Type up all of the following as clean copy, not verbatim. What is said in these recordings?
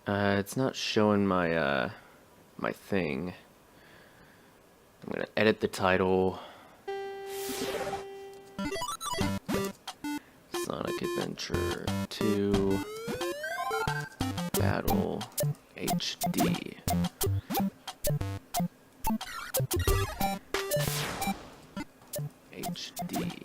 It's not showing my my thing. I'm gonna edit the title. Sonic Adventure 2 Battle HD. HD. HD.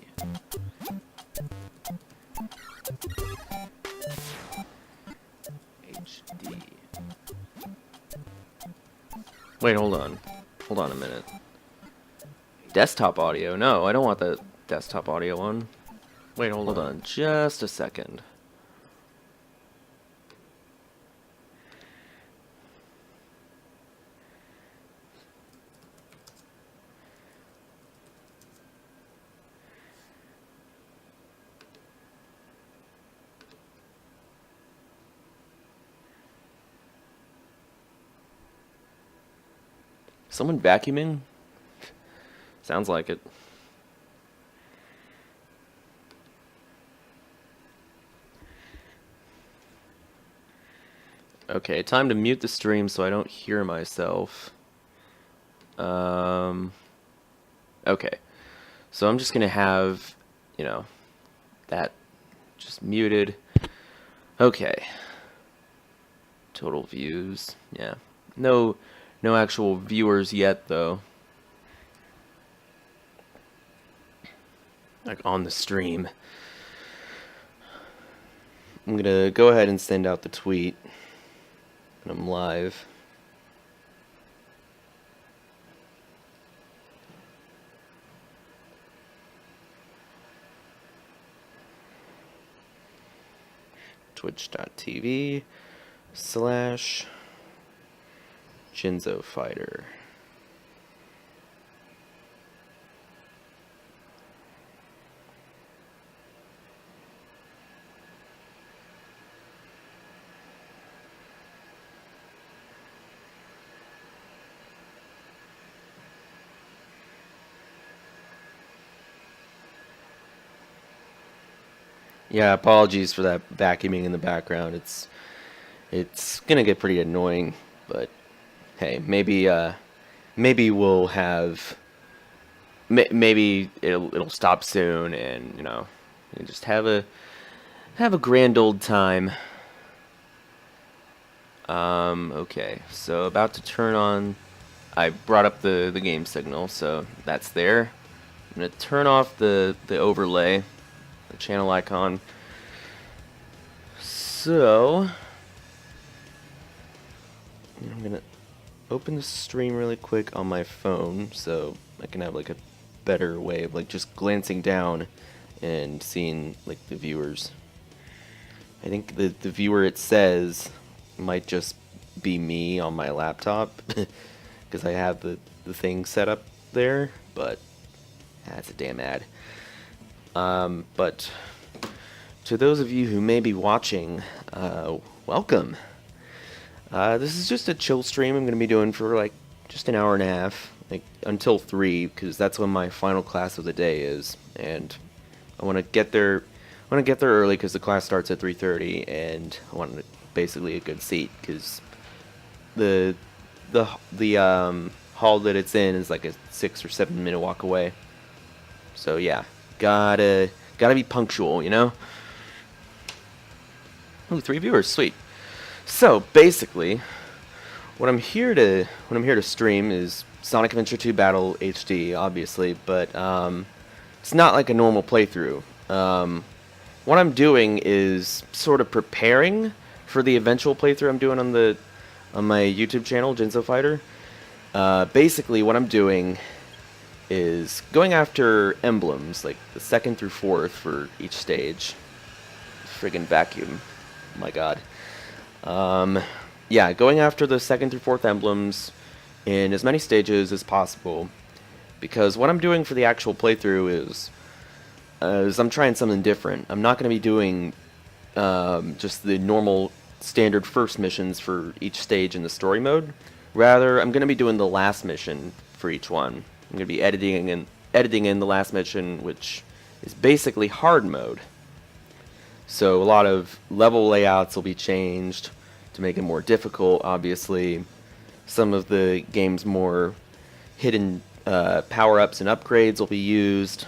Wait, hold on. Hold on a minute. Desktop audio? No, I don't want the desktop audio one. Wait, hold on just a second. Someone vacuuming? Sounds like it. Okay, time to mute the stream so I don't hear myself. Okay. So I'm just gonna have, you know, that just muted. Okay. Total views. Yeah. No actual viewers yet though. Like on the stream. I'm gonna go ahead and send out the tweet. And I'm live. Twitch.tv/GenzoFighter. Yeah, apologies for that vacuuming in the background. It's gonna get pretty annoying, but hey, maybe we'll have maybe it'll stop soon, and you know, we just have a grand old time. Okay, so about to turn on. I brought up the game signal, so that's there. I'm gonna turn off the overlay, the channel icon. So I'm gonna open the stream really quick on my phone so I can have like a better way of like just glancing down and seeing like the viewers. I think the viewer it says might just be me on my laptop because I have the thing set up there, but that's a damn ad. But to those of you who may be watching, welcome. This is just a chill stream I'm going to be doing for like just an hour and a half, like until 3, because that's when my final class of the day is, and I want to get there. I want to get there early because the class starts at 3:30, and I want basically a good seat because the hall that it's in is like a 6 or 7 minute walk away. So yeah, gotta be punctual, you know. Ooh, 3 viewers, sweet. So basically, what I'm here to stream is Sonic Adventure 2 Battle HD, obviously, but it's not like a normal playthrough. What I'm doing is sort of preparing for the eventual playthrough I'm doing on my YouTube channel, GenzoFighter. Basically, what I'm doing is going after emblems, like the 2nd through 4th for each stage. Friggin' vacuum. My god. Yeah, going after the 2nd through 4th emblems in as many stages as possible. Because what I'm doing for the actual playthrough is I'm trying something different. I'm not going to be doing just the normal standard first missions for each stage in the story mode. Rather, I'm going to be doing the last mission for each one. I'm going to be editing in the last mission, which is basically hard mode. So a lot of level layouts will be changed to make it more difficult. Obviously, some of the game's more hidden power-ups and upgrades will be used.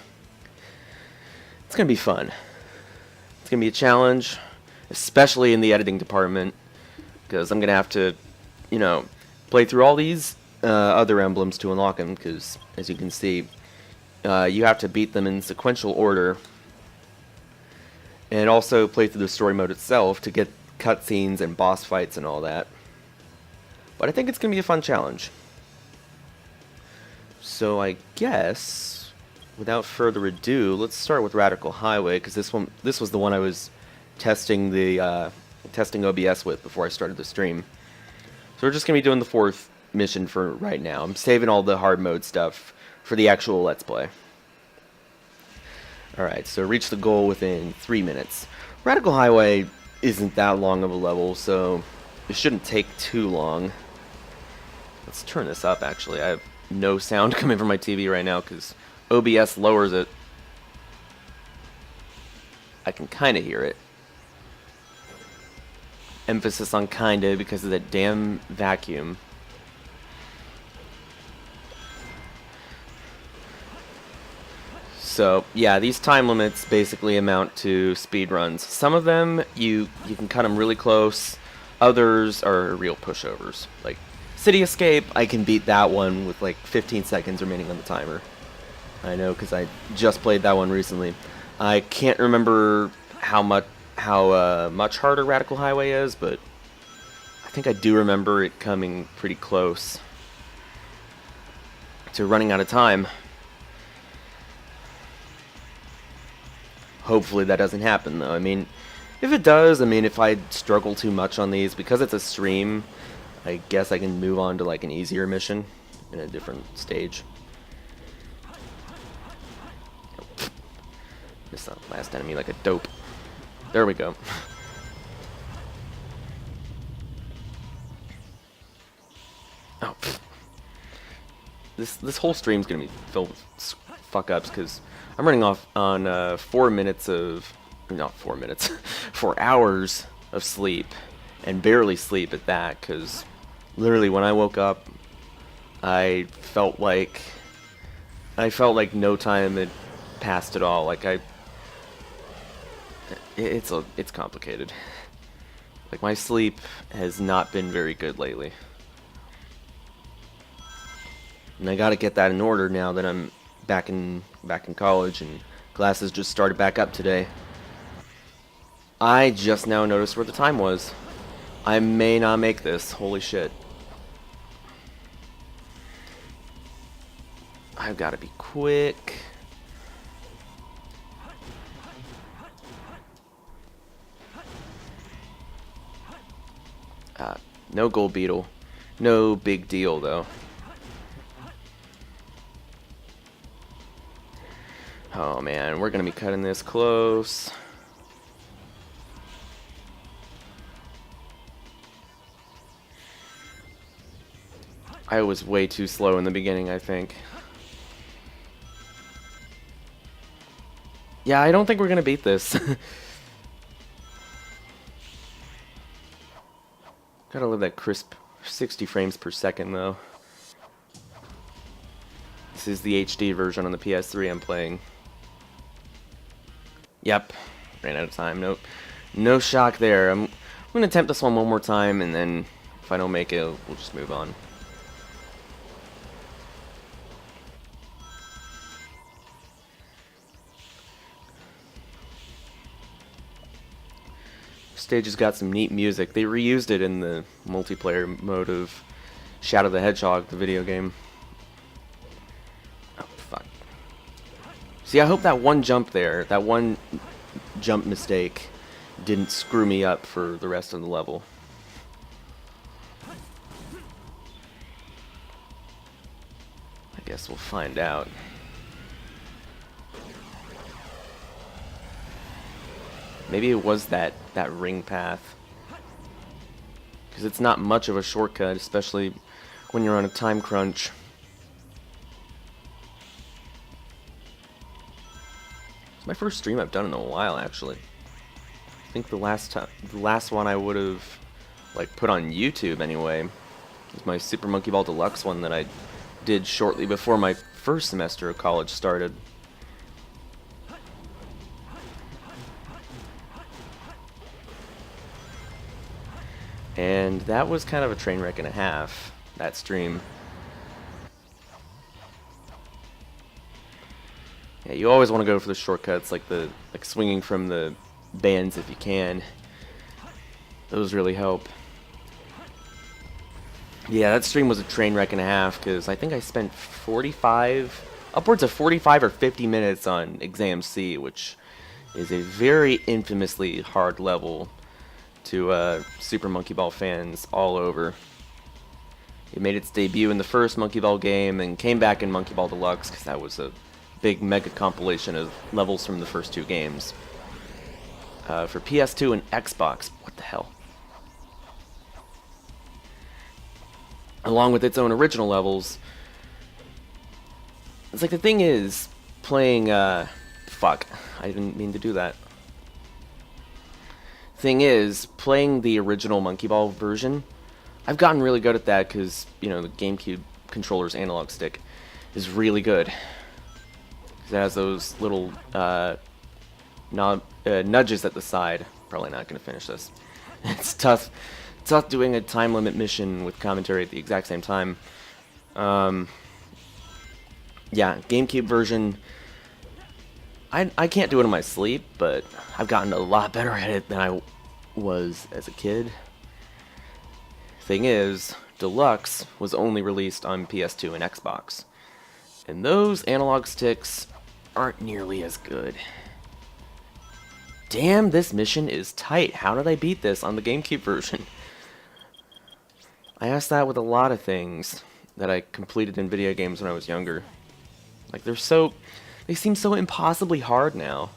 It's going to be fun. It's going to be a challenge, especially in the editing department, because I'm going to have to, play through all these other emblems to unlock them, because, as you can see, you have to beat them in sequential order, and also play through the story mode itself to get cutscenes and boss fights and all that. But I think it's going to be a fun challenge. So I guess, without further ado, let's start with Radical Highway, because this was the one I was testing OBS with before I started the stream. So we're just going to be doing the 4th mission for right now. I'm saving all the hard mode stuff for the actual Let's Play. Alright, so reach the goal within 3 minutes. Radical Highway isn't that long of a level, so it shouldn't take too long. Let's turn this up, actually. I have no sound coming from my TV right now because OBS lowers it. I can kind of hear it. Emphasis on kinda because of that damn vacuum. So, yeah, these time limits basically amount to speed runs. Some of them, you can cut them really close. Others are real pushovers. Like City Escape, I can beat that one with like 15 seconds remaining on the timer. I know, because I just played that one recently. I can't remember how much harder Radical Highway is, but I think I do remember it coming pretty close to running out of time. Hopefully that doesn't happen, though. I mean, if it does, if I struggle too much on these, because it's a stream, I guess I can move on to like an easier mission in a different stage. Missed that last enemy like a dope. There we go. Oh, this whole stream's gonna be filled with fuck-ups because I'm running off on 4 minutes of, not 4 minutes, 4 hours of sleep, and barely sleep at that, because literally when I woke up, I felt like no time had passed at all. Like it's complicated. Like my sleep has not been very good lately, and I gotta get that in order now that I'm back in college and classes just started back up today. I just now noticed where the time was. I may not make this. Holy shit. I've got to be quick. No gold beetle. No big deal, though. Oh man, we're gonna be cutting this close. I was way too slow in the beginning, I think. Yeah, I don't think we're gonna beat this. Gotta love that crisp 60 frames per second, though. This is the HD version on the PS3 I'm playing. Yep, ran out of time. Nope, no shock there. I'm gonna attempt this one more time, and then if I don't make it, we'll just move on. Stage has got some neat music. They reused it in the multiplayer mode of Shadow the Hedgehog, the video game. Oh, fuck. See, I hope that one jump there, that one jump mistake, didn't screw me up for the rest of the level. I guess we'll find out. Maybe it was that ring path. Because it's not much of a shortcut, especially when you're on a time crunch. It's my first stream I've done in a while, actually. I think the last one I would have like put on YouTube anyway. It's my Super Monkey Ball Deluxe one that I did shortly before my first semester of college started. And that was kind of a train wreck and a half, that stream. Yeah, you always want to go for the shortcuts, like swinging from the bands if you can. Those really help. Yeah, that stream was a train wreck and a half because I think I spent upwards of 45 or 50 minutes on Exam C, which is a very infamously hard level to Super Monkey Ball fans all over. It made its debut in the first Monkey Ball game and came back in Monkey Ball Deluxe because that was a big mega compilation of levels from the first two games. For PS2 and Xbox, what the hell? Along with its own original levels. It's like the thing is, playing, fuck, I didn't mean to do that. Thing is, playing the original Monkey Ball version, I've gotten really good at that because, you know, the GameCube controller's analog stick is really good. It has those little nudges at the side. Probably not going to finish this. It's tough doing a time limit mission with commentary at the exact same time. Yeah, GameCube version, I can't do it in my sleep, but I've gotten a lot better at it than I was as a kid. Thing is, Deluxe was only released on PS2 and Xbox, and those analog sticks aren't nearly as good. Damn, this mission is tight. How did I beat this on the GameCube version? I asked that with a lot of things that I completed in video games when I was younger. Like, they seem so impossibly hard now.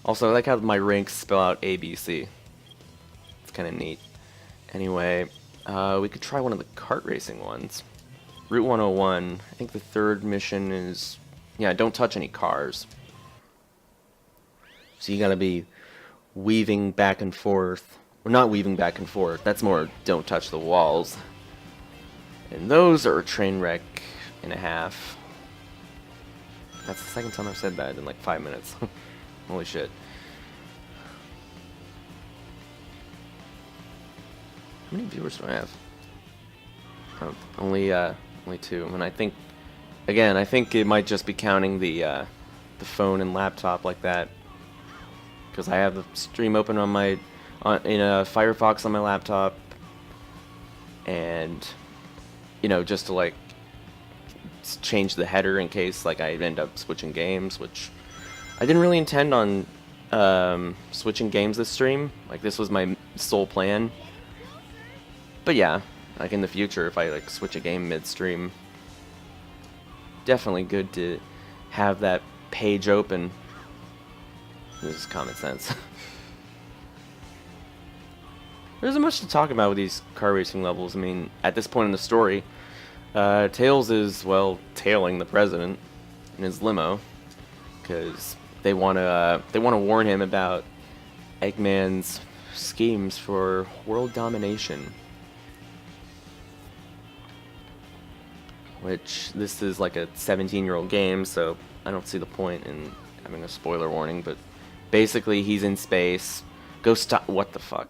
Also, I like how my ranks spell out ABC. It's kind of neat. Anyway, we could try one of the kart racing ones. Route 101, I think the third mission is, yeah, don't touch any cars. So you gotta be weaving back and forth. Or not weaving back and forth, that's more don't touch the walls. And those are a train wreck and a half. That's the second time I've said that in like 5 minutes. Holy shit. How many viewers do I have? Oh, only 2. And I think, again, I think it might just be counting the phone and laptop like that, because I have the stream open on my in a Firefox on my laptop, and you know, just to like change the header in case like I end up switching games, which I didn't really intend on switching games this stream. Like, this was my sole plan. But yeah, like in the future, if I like switch a game midstream, definitely good to have that page open. This is common sense. There isn't much to talk about with these car racing levels. I mean, at this point in the story, Tails is, well, tailing the president in his limo because they want to warn him about Eggman's schemes for world domination. Which, this is like a 17-year-old game, so I don't see the point in having a spoiler warning, but basically he's in space. What the fuck?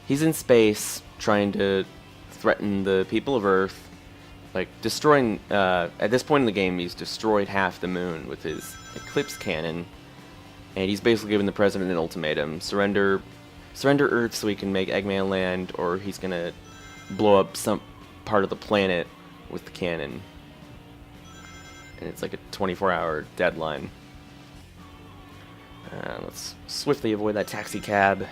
He's in space trying to threaten the people of Earth, like destroying, at this point in the game, he's destroyed half the moon with his Eclipse cannon, and he's basically giving the president an ultimatum: surrender Earth so he can make Eggman land, or he's gonna blow up some part of the planet with the cannon. And it's like a 24-hour deadline. Let's swiftly avoid that taxi cab.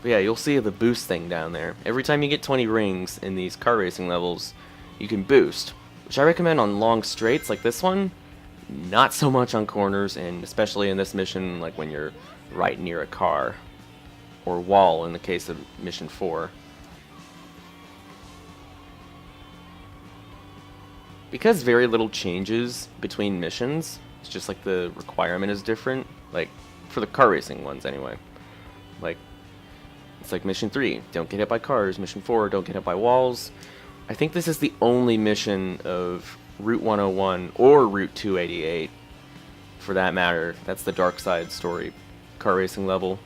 But yeah, you'll see the boost thing down there. Every time you get 20 rings in these car racing levels, you can boost, which I recommend on long straights like this one. Not so much on corners, and especially in this mission, like when you're right near a car or wall in the case of mission 4. Because very little changes between missions, it's just like the requirement is different, like for the car racing ones anyway. Like, it's like mission 3, don't get hit by cars. Mission 4, don't get hit by walls. I think this is the only mission of Route 101 or Route 288, for that matter. That's the Dark Side story car racing level.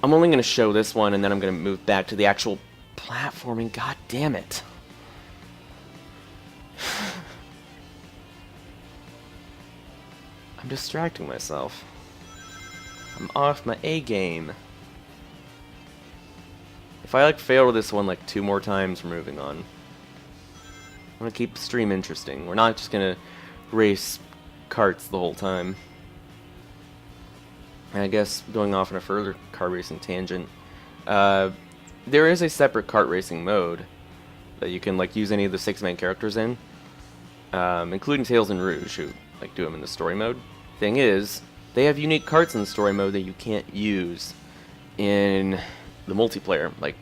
I'm only going to show this one, and then I'm going to move back to the actual platforming. God damn it. I'm distracting myself. I'm off my A game. If I like fail this one like 2 more times, we're moving on. I want to keep the stream interesting. We're not just going to race karts the whole time. And I guess going off on a further kart racing tangent, there is a separate kart racing mode that you can like use any of the 6 main characters in, including Tails and Rouge, who like do them in the story mode. Thing is, they have unique karts in the story mode that you can't use in the multiplayer. Like,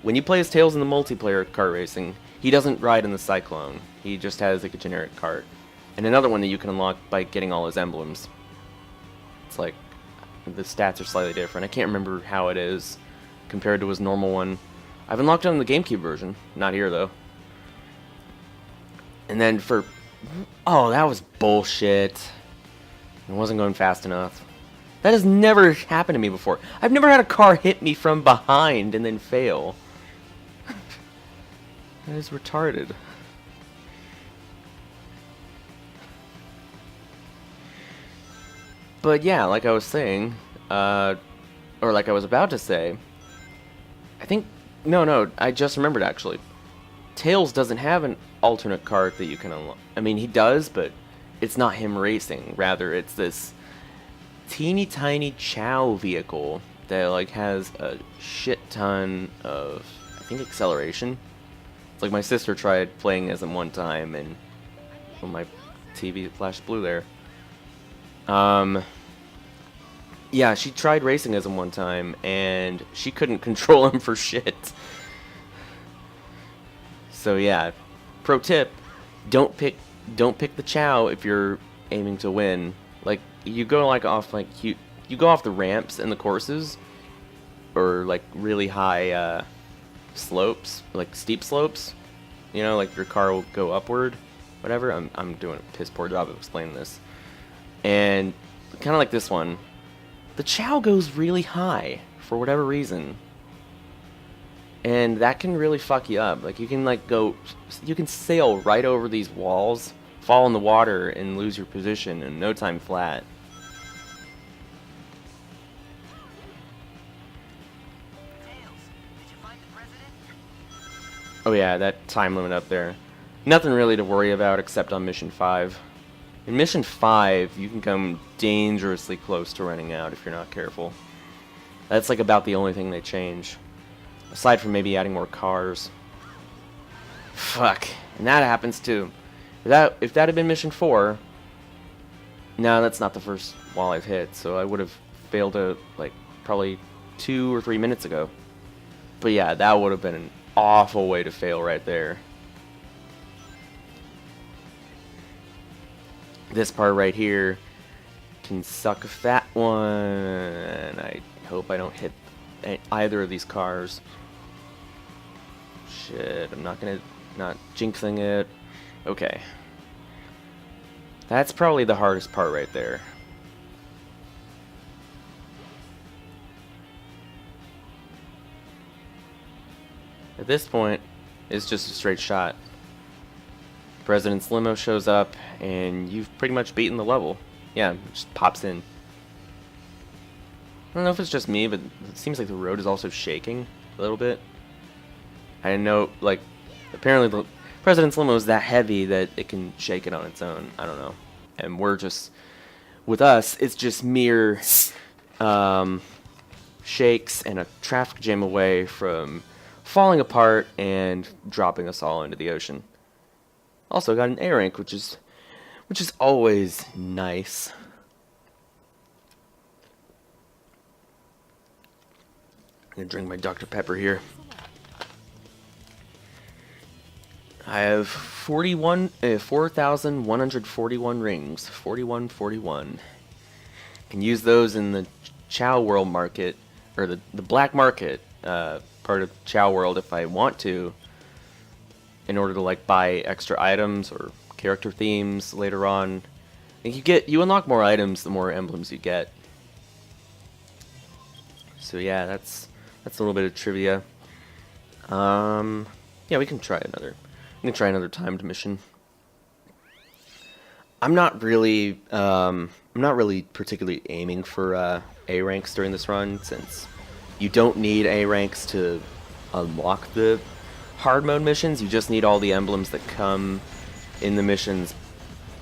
when you play as Tails in the multiplayer kart racing, he doesn't ride in the Cyclone. He just has like a generic kart. And another one that you can unlock by getting all his emblems. It's like, the stats are slightly different. I can't remember how it is compared to his normal one. I've unlocked it on the GameCube version. Not here, though. And then for... Oh, that was bullshit. It wasn't going fast enough. That has never happened to me before. I've never had a car hit me from behind and then fail. That is retarded. But yeah, like I was saying, or like I was about to say, I think... No, I just remembered actually. Tails doesn't have an alternate kart that you can unlock. I mean, he does, but it's not him racing. Rather, it's this teeny tiny Chow vehicle that like has a shit ton of, I think, acceleration. It's like my sister tried playing as him one time, and well, my TV flashed blue there. Yeah, she tried racing as him one time, and she couldn't control him for shit. So yeah, pro tip: don't pick the Chow if you're aiming to win. Like, you go like off like you go off the ramps and the courses, or like really high slopes, like steep slopes. You know, like your car will go upward. Whatever. I'm doing a piss poor job of explaining this. And kind of like this one, the Chow goes really high for whatever reason. And that can really fuck you up. Like, you can sail right over these walls, fall in the water, and lose your position in no time flat. Oh yeah, that time limit up there. Nothing really to worry about except on Mission 5. In Mission 5, you can come dangerously close to running out if you're not careful. That's like about the only thing they change. Aside from maybe adding more cars. Fuck. And that happens too. If that had been Mission 4... No, that's not the first wall I've hit, so I would have failed it like probably 2 or 3 minutes ago. But yeah, that would have been an awful way to fail right there. This part right here can suck a fat one. I hope I don't hit either of these cars. Shit, I'm not jinxing it. Okay. That's probably the hardest part right there. At this point, it's just a straight shot. President's limo shows up, and you've pretty much beaten the level. Yeah, it just pops in. I don't know if it's just me, but it seems like the road is also shaking a little bit. I know, like, apparently the President's limo is that heavy that it can shake it on its own. I don't know. And we're just, with us, it's just mere shakes and a traffic jam away from falling apart and dropping us all into the ocean. Also got an A rank, which is always nice. I'm gonna drink my Dr. Pepper here. I have 4,141 rings. 4141. Can use those in the Chow World Market or the black market part of Chow World if I want to, in order to like buy extra items or character themes later on. And you unlock more items the more emblems you get. So yeah, that's a little bit of trivia. Yeah, we can try another. We can try another timed mission. I'm not really particularly aiming for A ranks during this run, since you don't need A ranks to unlock the hard mode missions. You just need all the emblems that come in the missions,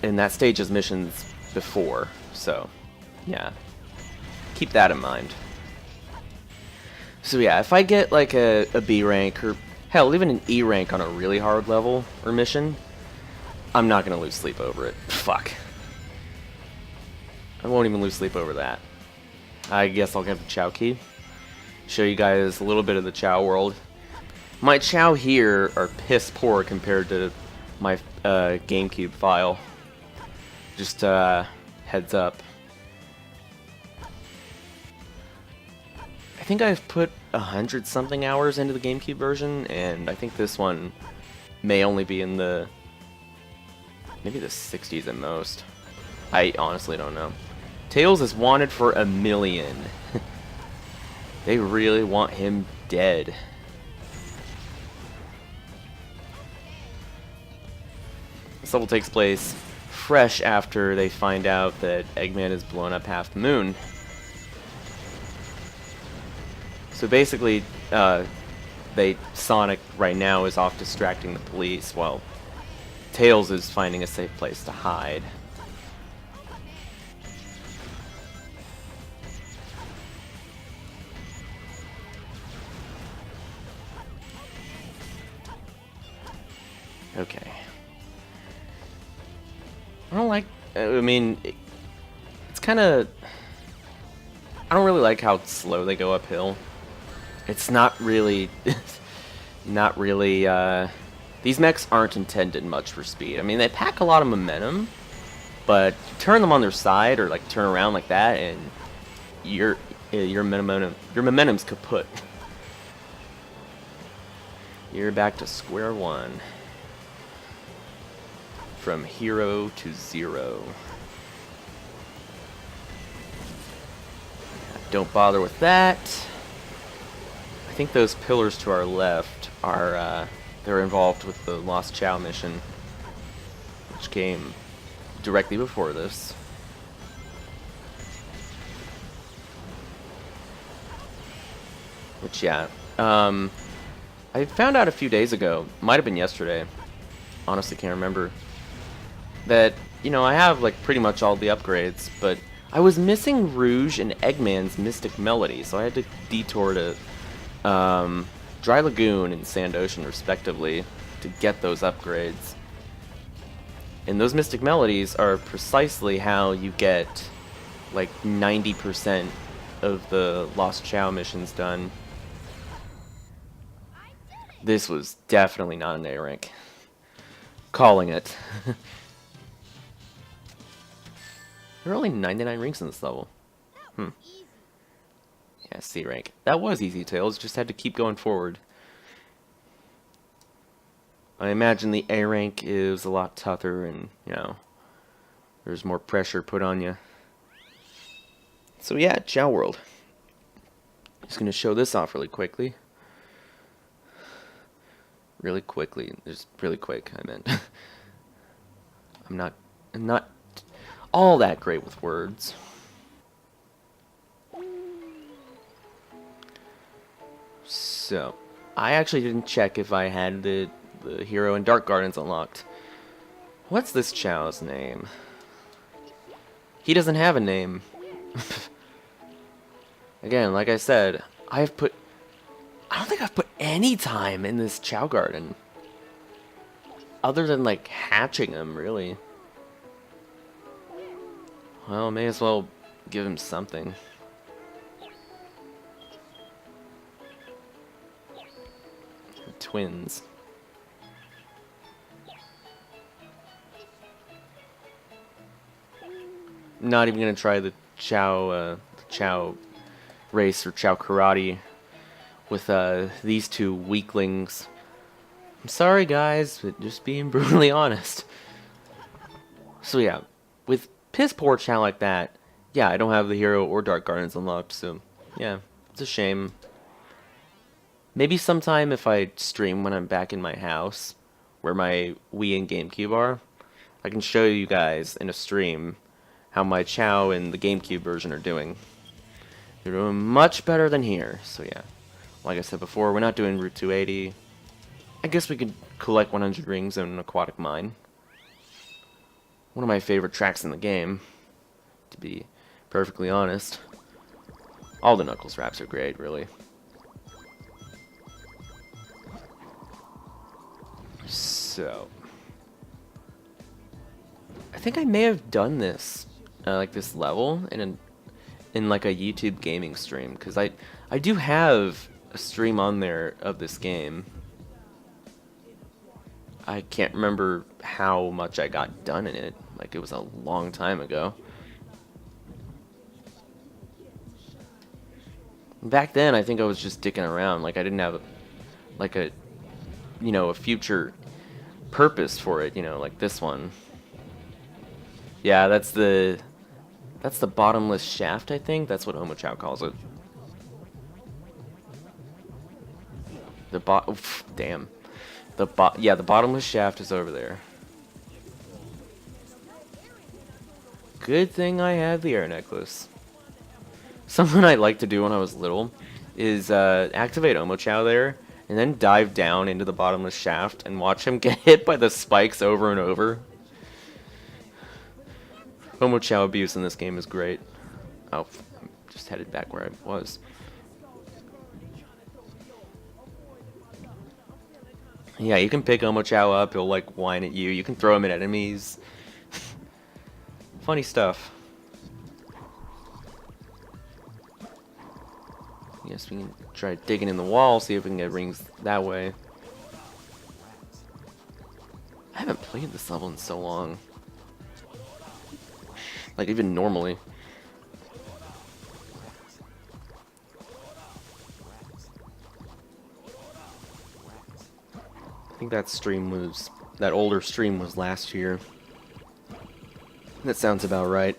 in that stage's missions before. So, yeah, keep that in mind. So yeah, if I get like a B rank, or hell, even an E rank on a really hard level or mission, I'm not gonna lose sleep over it. Fuck. I won't even lose sleep over that. I guess I'll get the Chow key. Show you guys a little bit of the Chow world. My Chow here are piss poor compared to my GameCube file. Just heads up. I think I've put 100-something hours into the GameCube version, and I think this one may only be in maybe the 60s at most. I honestly don't know. Tails is wanted for $1 million. They really want him dead. This level takes place fresh after they find out that Eggman has blown up half the moon. So basically, Sonic right now is off distracting the police while Tails is finding a safe place to hide. Okay. I don't like... I mean, it's kind of... I don't really like how slow they go uphill. It's not really... not really... These mechs aren't intended much for speed. I mean, they pack a lot of momentum, but turn them on their side or like turn around like that, and your momentum's kaput. You're back to square one. From hero to zero. Don't bother with that. I think those pillars to our left are they're involved with the Lost Chow mission, which came directly before this. Which, yeah, I found out a few days ago, might have been yesterday, honestly can't remember, that, you know, I have like pretty much all the upgrades, but I was missing Rouge and Eggman's Mystic Melody, so I had to detour to Dry Lagoon and Sand Ocean respectively to get those upgrades. And those Mystic Melodies are precisely how you get like 90% of the Lost Chow missions done. This was definitely not an A rank. Calling it. There are only 99 rings in this level. Yeah, C rank. That was easy, Tails. Just had to keep going forward. I imagine the A rank is a lot tougher and, you know, there's more pressure put on you. So yeah, Chow World. Just going to show this off really quickly. Really quickly. Just really quick, I meant. I'm not all that great with words. So, I actually didn't check if I had the Hero and Dark Gardens unlocked. What's this Chow's name? He doesn't have a name. Again, like I said, I don't think I've put any time in this Chow Garden. Other than, like, hatching him, really. Well, may as well give him something. Twins. Not even gonna try the Chow race or Chow Karate with these two weaklings. I'm sorry, guys, but just being brutally honest. So yeah, with piss poor Chow like that, yeah, I don't have the hero or Dark Gardens unlocked, so yeah, it's a shame. Maybe sometime if I stream when I'm back in my house, where my Wii and GameCube are, I can show you guys in a stream how my Chow and the GameCube version are doing. They're doing much better than here, so yeah. Like I said before, we're not doing Route 280. I guess we could collect 100 rings in an aquatic mine. One of my favorite tracks in the game, to be perfectly honest. All the Knuckles raps are great, really. So, I think I may have done this, like this level, in like a YouTube gaming stream, because I do have a stream on there of this game. I can't remember how much I got done in it. Like, it was a long time ago. Back then, I think I was just dicking around. Like, I didn't have, like a, you know, a future purpose for it, you know, like this one. Yeah, that's the bottomless shaft, I think. That's what Omochao calls it. Damn. Yeah, the bottomless shaft is over there. Good thing I had the air necklace. Something I liked to do when I was little is activate Omochao there, and then dive down into the bottomless shaft and watch him get hit by the spikes over and over. Omochao abuse in this game is great. Oh, I'm just headed back where I was. Yeah, you can pick Omochao up, he'll like whine at you. You can throw him at enemies. Funny stuff. Yes, we can try digging in the wall, see if we can get rings that way. I haven't played this level in so long. Like, even normally. I think that older stream was last year. That sounds about right.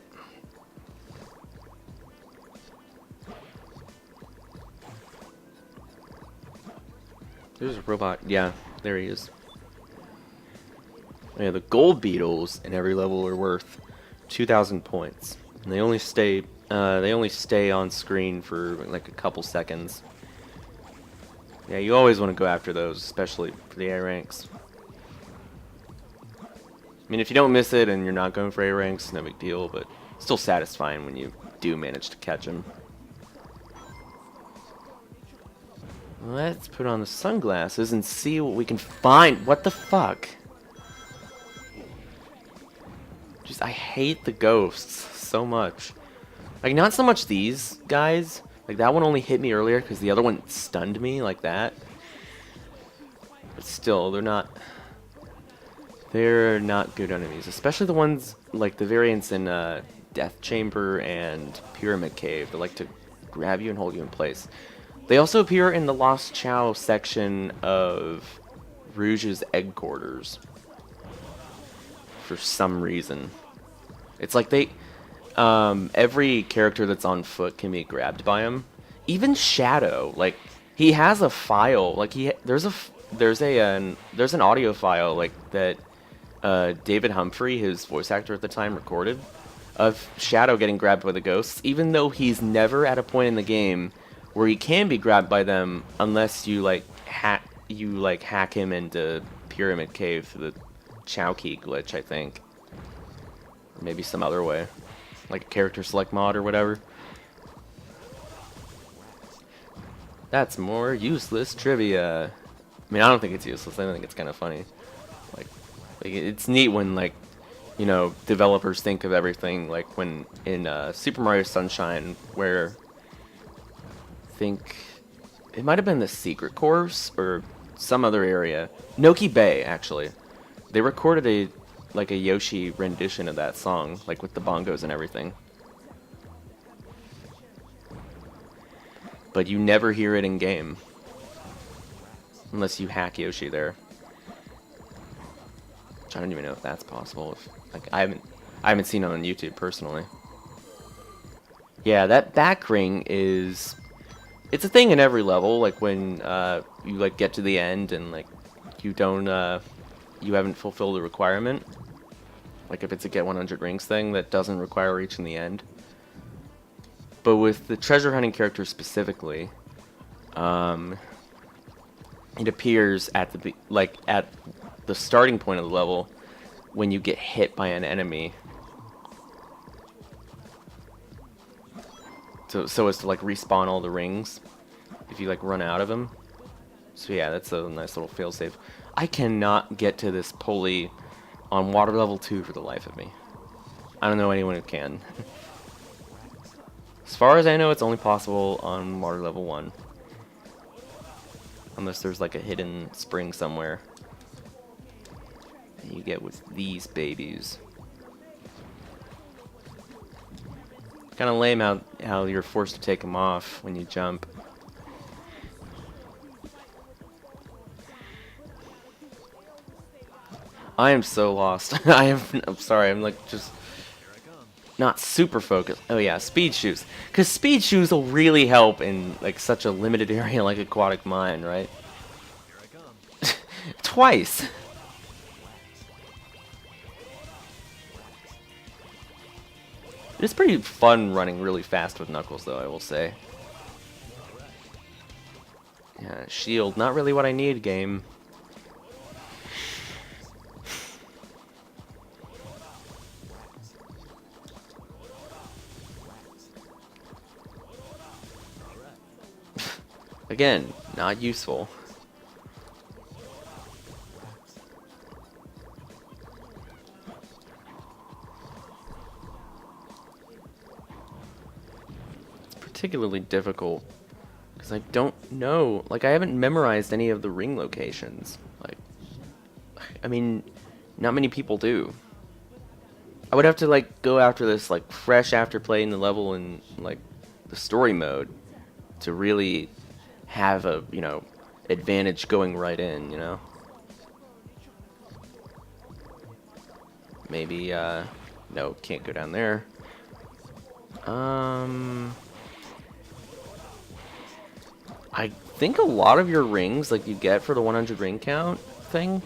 There's a robot. Yeah, there he is. Yeah, the gold beetles in every level are worth 2,000 points, and they only stay on screen for like a couple seconds. Yeah, you always want to go after those, especially for the A ranks. I mean, if you don't miss it and you're not going for A ranks, no big deal, but still satisfying when you do manage to catch them. Let's put on the sunglasses and see what we can find. What the fuck? Just, I hate the ghosts so much. Like, not so much these guys. Like, that one only hit me earlier because the other one stunned me like that. But still, they're not good enemies. Especially the ones, like, the variants in Death Chamber and Pyramid Cave that like to grab you and hold you in place. They also appear in the Lost Chow section of Rouge's egg quarters. For some reason. It's like they... every character that's on foot can be grabbed by him. Even Shadow, like, he has a file. Like, there's an audio file, like, that David Humphrey, his voice actor at the time, recorded of Shadow getting grabbed by the ghosts, even though he's never at a point in the game where he can be grabbed by them unless you hack him into Pyramid Cave through the Chow Key glitch, I think. Or maybe some other way. Like a character select mod or whatever. That's more useless trivia. I mean, I don't think it's useless. I think it's kind of funny. Like it's neat when, like, you know, developers think of everything, like when in Super Mario Sunshine, where I think it might have been the Secret Course or some other area. Noki Bay, actually. They recorded a Yoshi rendition of that song, like with the bongos and everything. but you never hear it in game. Unless you hack Yoshi there. Which I don't even know if that's possible. Like I haven't seen it on YouTube personally. Yeah, that back ring is, it's a thing in every level. Like when you like get to the end and like you don't you haven't fulfilled the requirement. Like if it's a get 100 rings thing that doesn't require reaching the end. But with the treasure hunting character specifically, it appears at the starting point of the level when you get hit by an enemy. So as to like respawn all the rings if you like run out of them. So yeah, that's a nice little failsafe. I cannot get to this pulley on water level 2 for the life of me. I don't know anyone who can. As far as I know, it's only possible on water level 1. Unless there's like a hidden spring somewhere that you get with these babies. Kind of lame how you're forced to take them off when you jump. I am so lost. I'm sorry, I'm like just not super focused. Oh yeah, speed shoes. Because speed shoes will really help in like such a limited area like Aquatic Mine, right? Twice! It's pretty fun running really fast with Knuckles though, I will say. Yeah, shield, not really what I need, game. Again, not useful. It's particularly difficult because I don't know. Like, I haven't memorized any of the ring locations. Like, I mean, not many people do. I would have to, like, go after this, like, fresh after playing the level in, like, the story mode to really have a, you know, advantage going right in, you know? Maybe, no, can't go down there. I think a lot of your rings, like you get for the 100 ring count thing,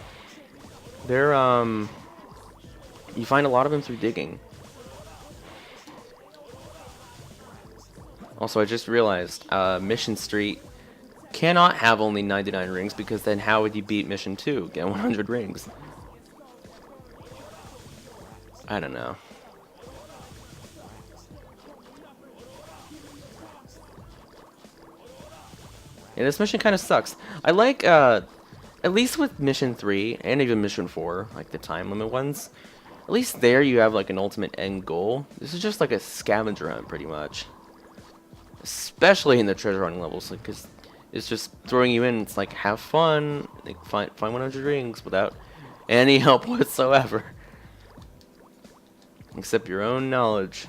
they're, you find a lot of them through digging. Also, I just realized, Mission Street cannot have only 99 rings, because then how would you beat Mission 2? Get 100 rings. I don't know. Yeah, this mission kind of sucks. I like, at least with Mission 3, and even Mission 4, like the time limit ones, at least there you have like an ultimate end goal. This is just like a scavenger hunt, pretty much. Especially in the treasure hunting levels, like, because it's just throwing you in. It's like, have fun, like, find 100 rings without any help whatsoever. Except your own knowledge.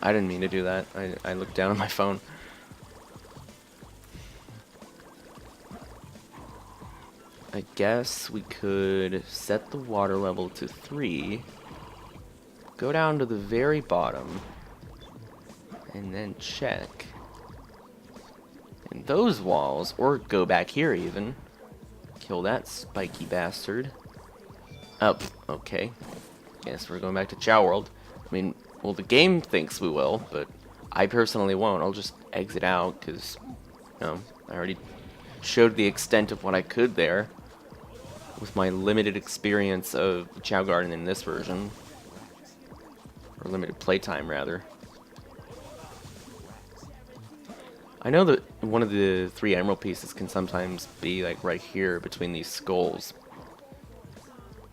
I didn't mean to do that. I looked down at my phone. I guess we could set the water level to 3. Go down to the very bottom. And then check. And those walls, or go back here even. Kill that spiky bastard. Oh, okay. Guess we're going back to Chow World. I mean, well, the game thinks we will, but I personally won't. I'll just exit out, because, you know, I already showed the extent of what I could there with my limited experience of Chow Garden in this version. Or limited playtime, rather. I know that one of the 3 emerald pieces can sometimes be, like, right here between these skulls.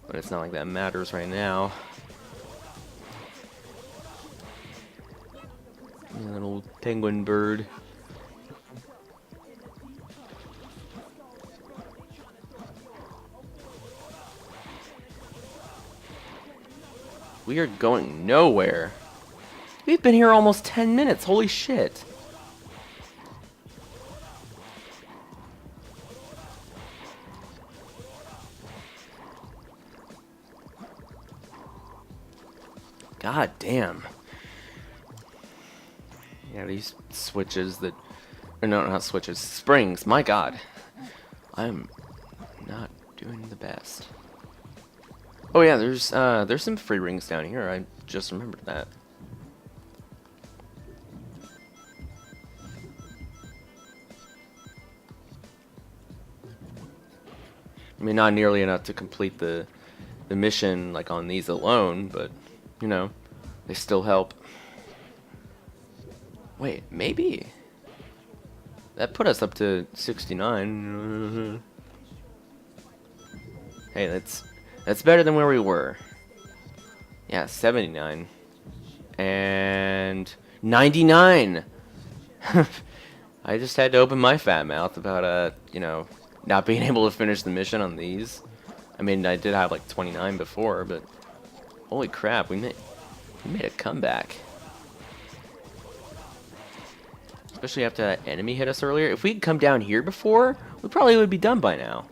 But it's not like that matters right now. Little penguin bird. We are going nowhere. We've been here almost 10 minutes. Holy shit. God damn. Yeah, these switches that... Or no, not switches. Springs. My god. I'm not doing the best. Oh yeah, there's some free rings down here. I just remembered that. I mean, not nearly enough to complete the mission like on these alone, but you know, they still help. Wait, maybe that put us up to 69. Hey, that's better than where we were. Yeah, 79 and 99. I just had to open my fat mouth about you know, not being able to finish the mission on these. I mean, I did have like 29 before, but holy crap, we made a comeback. Especially after that enemy hit us earlier. If we had come down here before, we probably would be done by now.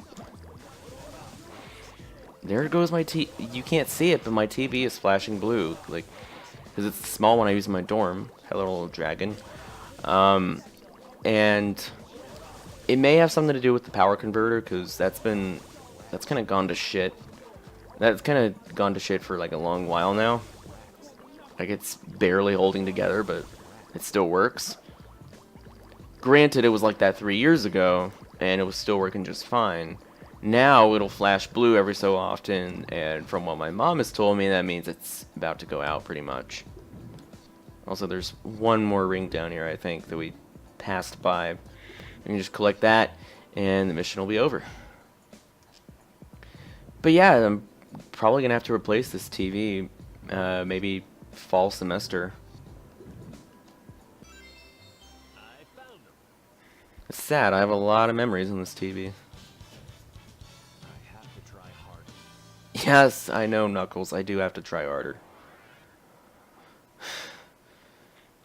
There goes my you can't see it, but my TV is flashing blue, like, because it's the small one I use in my dorm. Hello, little dragon. And it may have something to do with the power converter, because that's kind of gone to shit. That's kind of gone to shit for like a long while now. Like, it's barely holding together, but it still works. Granted, it was like that 3 years ago, and it was still working just fine. Now it'll flash blue every so often, and from what my mom has told me, that means it's about to go out pretty much. Also, there's one more ring down here, I think, that we passed by. We can just collect that, and the mission will be over. But yeah, I'm probably gonna have to replace this TV, maybe fall semester. It's sad, I have a lot of memories on this TV. Yes, I know, Knuckles, I do have to try harder.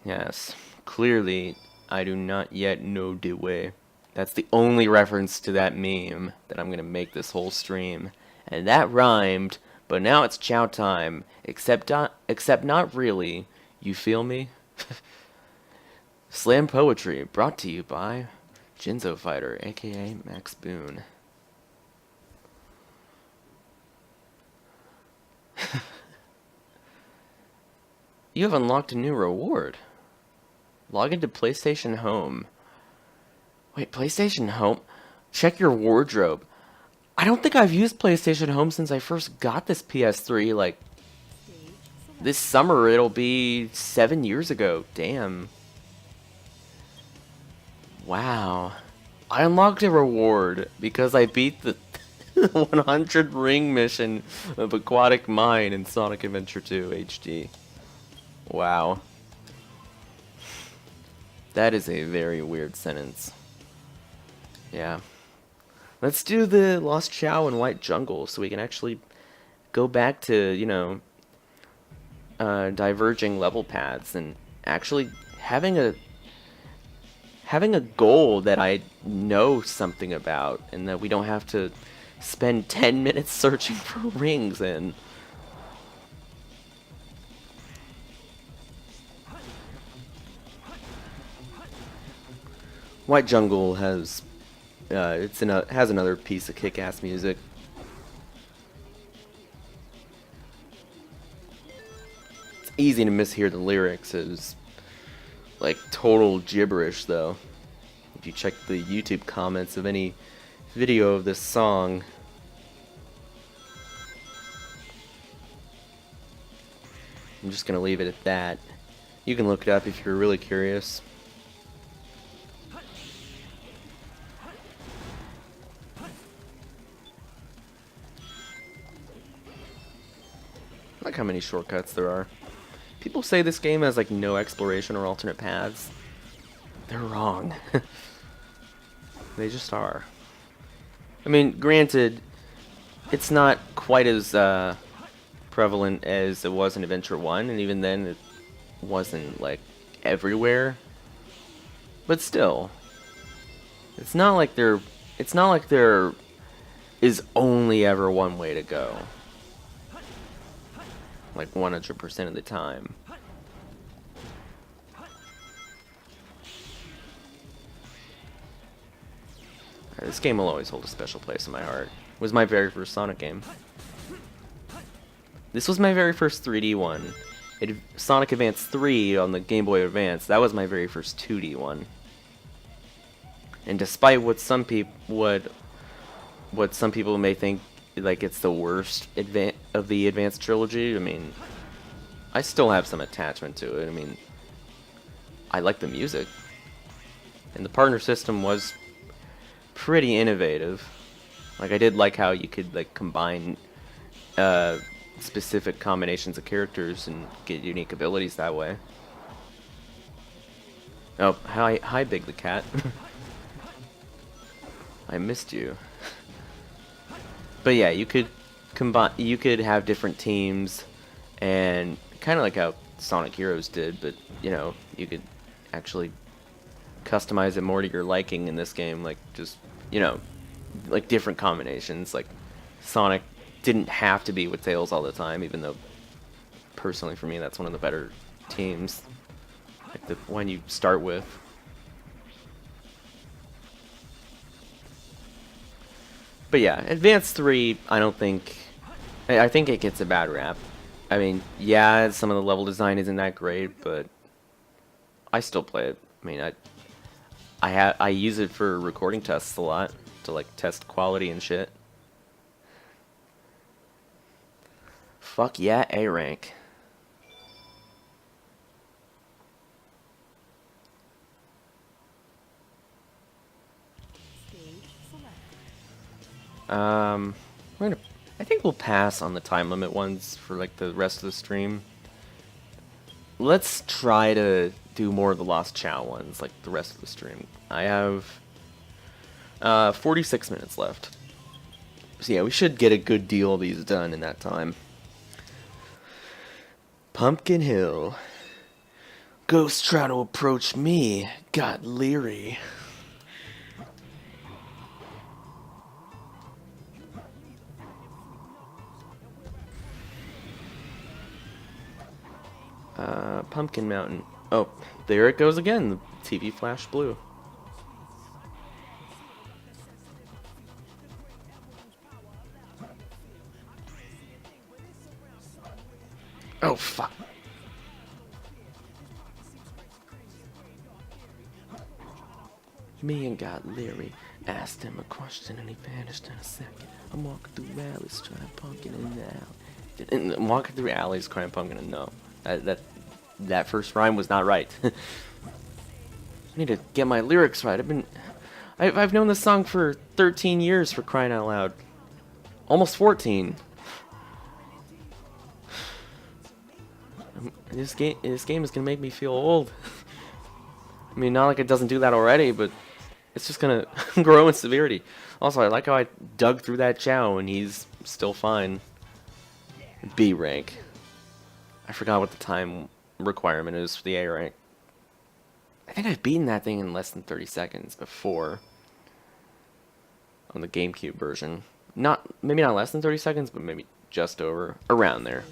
Yes, clearly, I do not yet know the way. That's the only reference to that meme that I'm gonna make this whole stream. And that rhymed, but now it's chow time. Except not really. You feel me? Slam Poetry, brought to you by Jinzo Fighter, aka Max Boone. You have unlocked a new reward. Log into PlayStation Home. Wait, PlayStation Home? Check your wardrobe. I don't think I've used PlayStation Home since I first got this PS3, like, this summer it'll be 7 years ago. Damn. Wow. I unlocked a reward because I beat the 100 ring mission of Aquatic Mine in Sonic Adventure 2 HD. Wow. That is a very weird sentence. Yeah. Let's do the Lost Chow and White Jungle so we can actually go back to, you know, diverging level paths and actually having a goal that I know something about and that we don't have to spend 10 minutes searching for rings in. White Jungle has has another piece of kick-ass music. It's easy to mishear the lyrics as like total gibberish though. If you check the YouTube comments of any video of this song, I'm just gonna leave it at that. You can look it up if you're really curious. I like how many shortcuts there are. People say this game has like no exploration or alternate paths. They're wrong. They just are. I mean, granted, it's not quite as prevalent as it was in Adventure 1, and even then it wasn't like everywhere. But still, it's not like there is only ever one way to go. Like 100% of the time. This game will always hold a special place in my heart. It was my very first Sonic game. This was my very first 3D one. Sonic Advance 3 on the Game Boy Advance, that was my very first 2D one. And despite what some people may think, like it's the worst of the Advanced trilogy, I mean, I still have some attachment to it. I mean, I like the music, and the partner system was pretty innovative. Like I did like how you could like combine specific combinations of characters and get unique abilities that way. Oh, hi Big the Cat. I missed you. But yeah, you could have different teams, and kind of like how Sonic Heroes did, but you know, you could actually customize it more to your liking in this game, like just, you know, like different combinations. Like Sonic didn't have to be with Tails all the time, even though personally for me that's one of the better teams, like the one you start with. But yeah, Advance 3, I think it gets a bad rap. I mean, yeah, some of the level design isn't that great, but I still play it. I mean, I use it for recording tests a lot, to like test quality and shit. Fuck yeah, A rank. I think we'll pass on the time limit ones for like the rest of the stream. Let's try to do more of the Lost Chow ones like the rest of the stream. I have 46 minutes left. So yeah, we should get a good deal of these done in that time. Pumpkin Hill. Ghosts try to approach me. Got leery. Pumpkin Mountain. Oh, there it goes again. The TV flashed blue. Oh, fuck. Me and got leery. Asked him a question and he vanished in a second. I'm walking through alleys trying pumpkin in the alley. And I'm walking through alleys crying pumpkin and no. That first rhyme was not right. I need to get my lyrics right. I've known this song for 13 years, for crying out loud. Almost 14. This game is gonna make me feel old. I mean, not like it doesn't do that already, but it's just gonna grow in severity. Also, I like how I dug through that Chow and he's still fine. B rank. I forgot what the time requirement is for the A rank. I think I've beaten that thing in less than 30 seconds before on the GameCube version. Maybe not less than 30 seconds, but maybe just over, around there.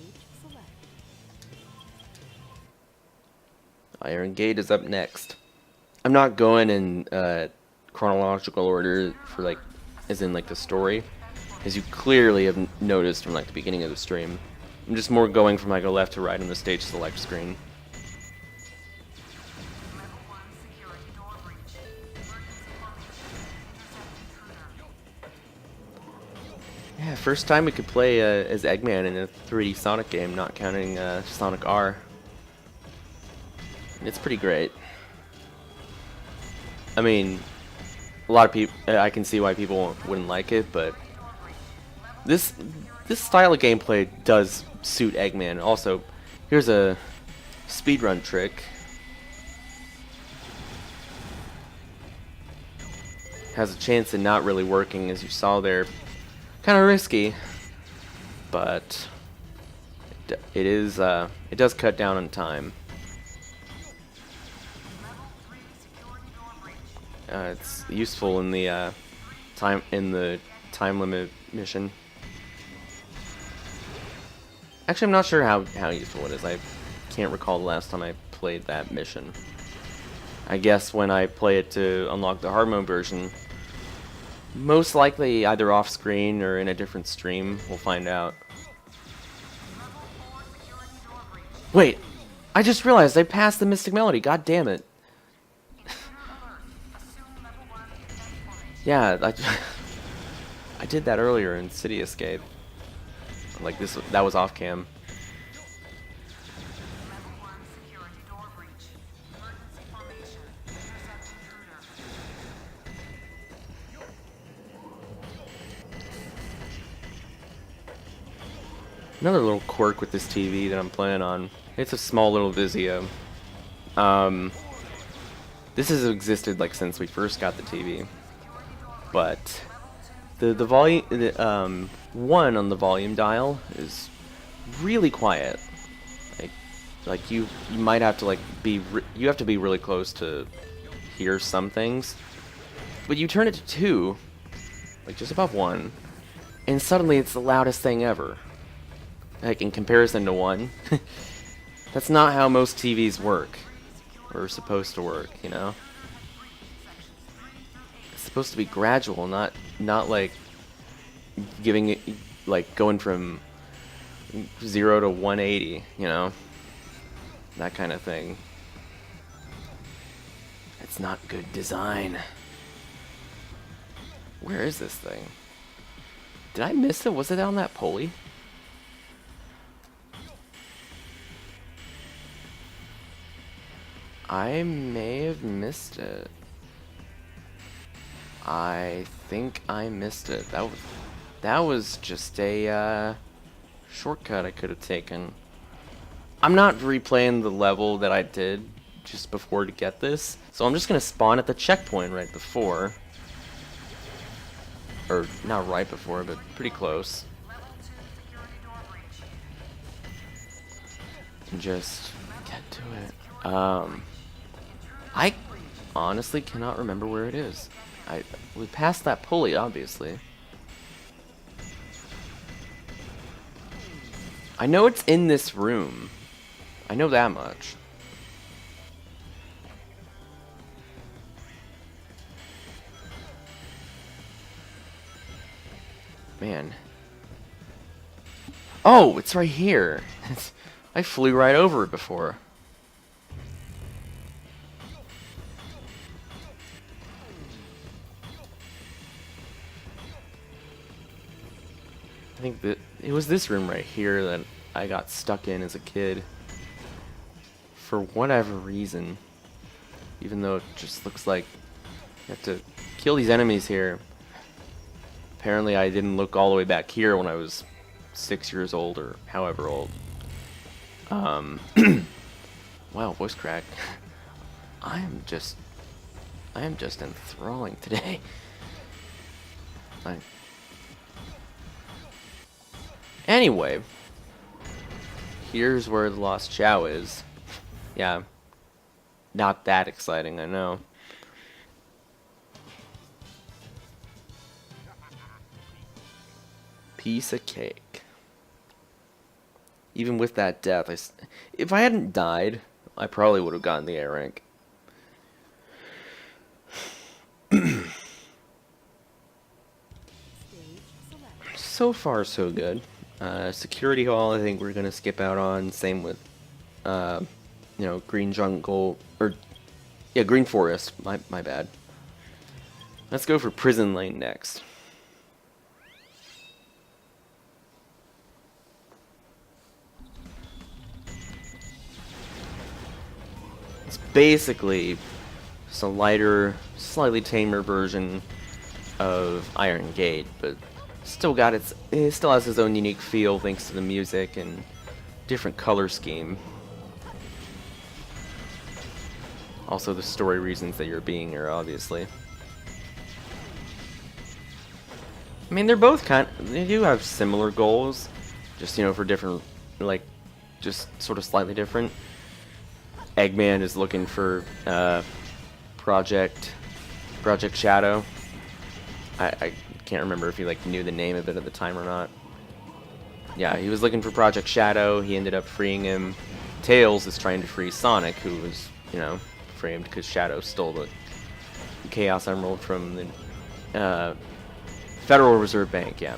Iron Gate is up next. I'm not going in chronological order for like, as in like the story, as you clearly have noticed from like the beginning of the stream. I'm just more going from like a left to right on the stage select screen. Yeah, first time we could play as Eggman in a 3D Sonic game, not counting Sonic R. It's pretty great. I mean, a lot of people, I can see why people wouldn't like it, but this style of gameplay does suit Eggman. Also, here's a speedrun trick. Has a chance of not really working, as you saw there. Kind of risky, but it is it does cut down on time. It's useful in the time limit mission. Actually, I'm not sure how useful it is. I can't recall the last time I played that mission. I guess when I play it to unlock the hard mode version, most likely either off screen or in a different stream, we'll find out. Wait, I just realized I passed the Mystic Melody. God damn it. Yeah, I did that earlier in City Escape. Like that was off cam. Another little quirk with this TV that I'm playing on. It's a small little Vizio. This has existed like since we first got the TV, but the volume, one on the volume dial is really quiet. Like you might have to like you have to be really close to hear some things, but you turn it to 2, like just above 1, and suddenly it's the loudest thing ever. Like in comparison to 1, that's not how most TVs work, or are supposed to work. You know, it's supposed to be gradual, not like giving it like going from 0 to 180. You know, that kind of thing. It's not good design. Where is this thing? Did I miss it? Was it on that pulley? I may have missed it. I think I missed it. That was just a shortcut I could have taken. I'm not replaying the level that I did just before to get this, so I'm just gonna spawn at the checkpoint right before. Or not right before, but pretty close. And just get to it. I honestly cannot remember where it is. We passed that pulley, obviously. I know it's in this room. I know that much. Man. Oh, it's right here. I flew right over it before. I think that it was this room right here that I got stuck in as a kid. For whatever reason. Even though it just looks like you have to kill these enemies here. Apparently I didn't look all the way back here when I was 6 years old or however old. Wow, voice crack. I am just enthralling today. Anyway, here's where the Lost Chow is. Yeah, not that exciting, I know. Piece of cake. Even with that death, if I hadn't died, I probably would have gotten the A rank. So far, so good. Security Hall, I think we're gonna skip out on. Same with, you know, Green Jungle, or yeah, Green Forest. My bad. Let's go for Prison Lane next. It's basically just a lighter, slightly tamer version of Iron Gate, but still got it still has its own unique feel thanks to the music and different color scheme. Also the story reasons that you're being here, obviously. I mean, they're both they do have similar goals, just, you know, for different, like, just sort of slightly different. Eggman is looking for Project Shadow. I can't remember if he like knew the name of it at the time or not. Yeah, he was looking for Project Shadow. He ended up freeing him. Tails is trying to free Sonic, who was, you know, framed because Shadow stole the Chaos Emerald from the Federal Reserve Bank. Yeah.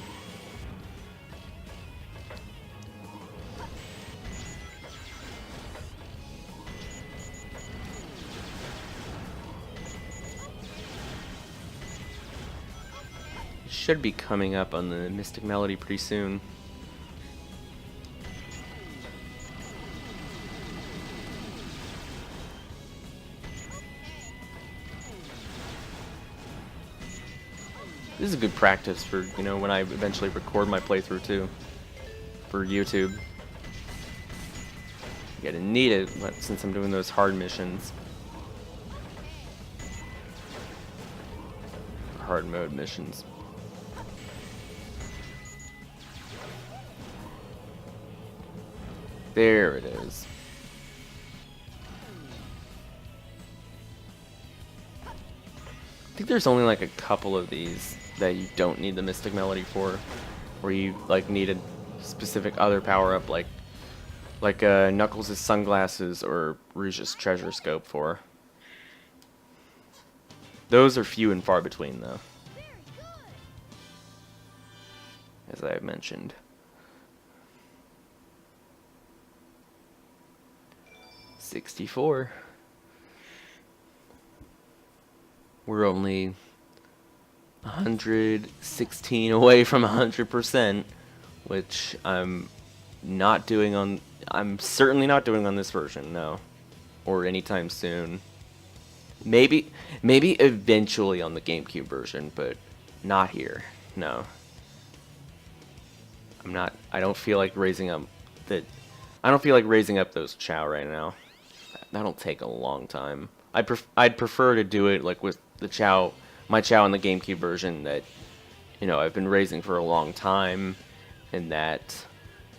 Should be coming up on the Mystic Melody pretty soon. This is a good practice for, you know, when I eventually record my playthrough too, for YouTube. You're gonna need it since I'm doing those hard missions. Hard mode missions. There it is. I think there's only like a couple of these that you don't need the Mystic Melody for, where you like need a specific other power up, like Knuckles' sunglasses or Rouge's treasure scope for. Those are few and far between, though, as I have mentioned. $64. We're only 116 away from 100%, which I'm certainly not doing on this version, no. Or anytime soon. Maybe eventually on the GameCube version, but not here, no. I don't feel like raising up those Chow right now. That'll take a long time. I'd prefer to do it like with the Chow, my Chow in the GameCube version that, you know, I've been raising for a long time, and that,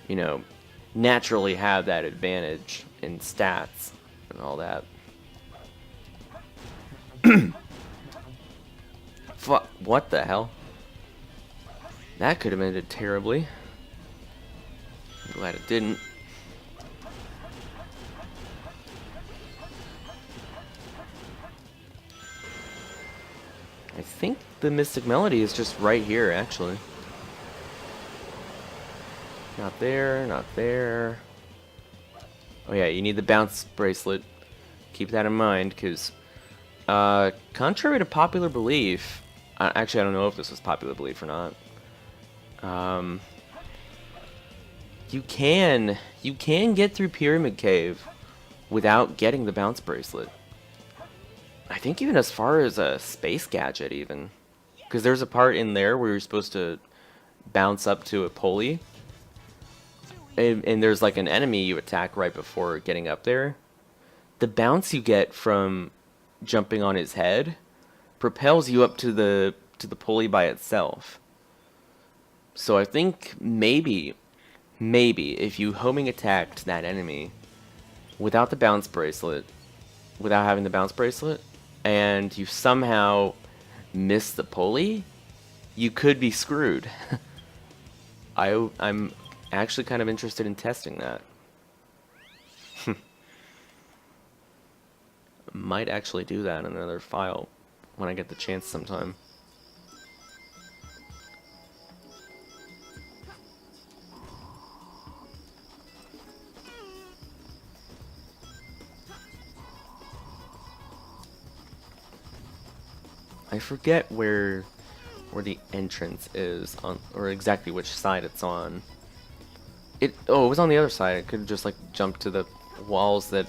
you know, naturally have that advantage in stats and all that. Fuck, what the hell? That could have ended terribly. I'm glad it didn't. I think the Mystic Melody is just right here, actually. Not there, not there. Oh yeah, you need the bounce bracelet. Keep that in mind, because contrary to popular belief, actually I don't know if this was popular belief or not. You can get through Pyramid Cave without getting the bounce bracelet. I think even as far as a Space Gadget, even. Because there's a part in there where you're supposed to bounce up to a pulley. And there's like an enemy you attack right before getting up there. The bounce you get from jumping on his head propels you up to the pulley by itself. So I think maybe if you homing attacked that enemy without the bounce bracelet, without having the bounce bracelet, and you somehow miss the pulley, you could be screwed. I'm actually kind of interested in testing that. Might actually do that in another file when I get the chance sometime. I forget where the entrance is on, or exactly which side it's on. It was on the other side. I could have just like jumped to the walls that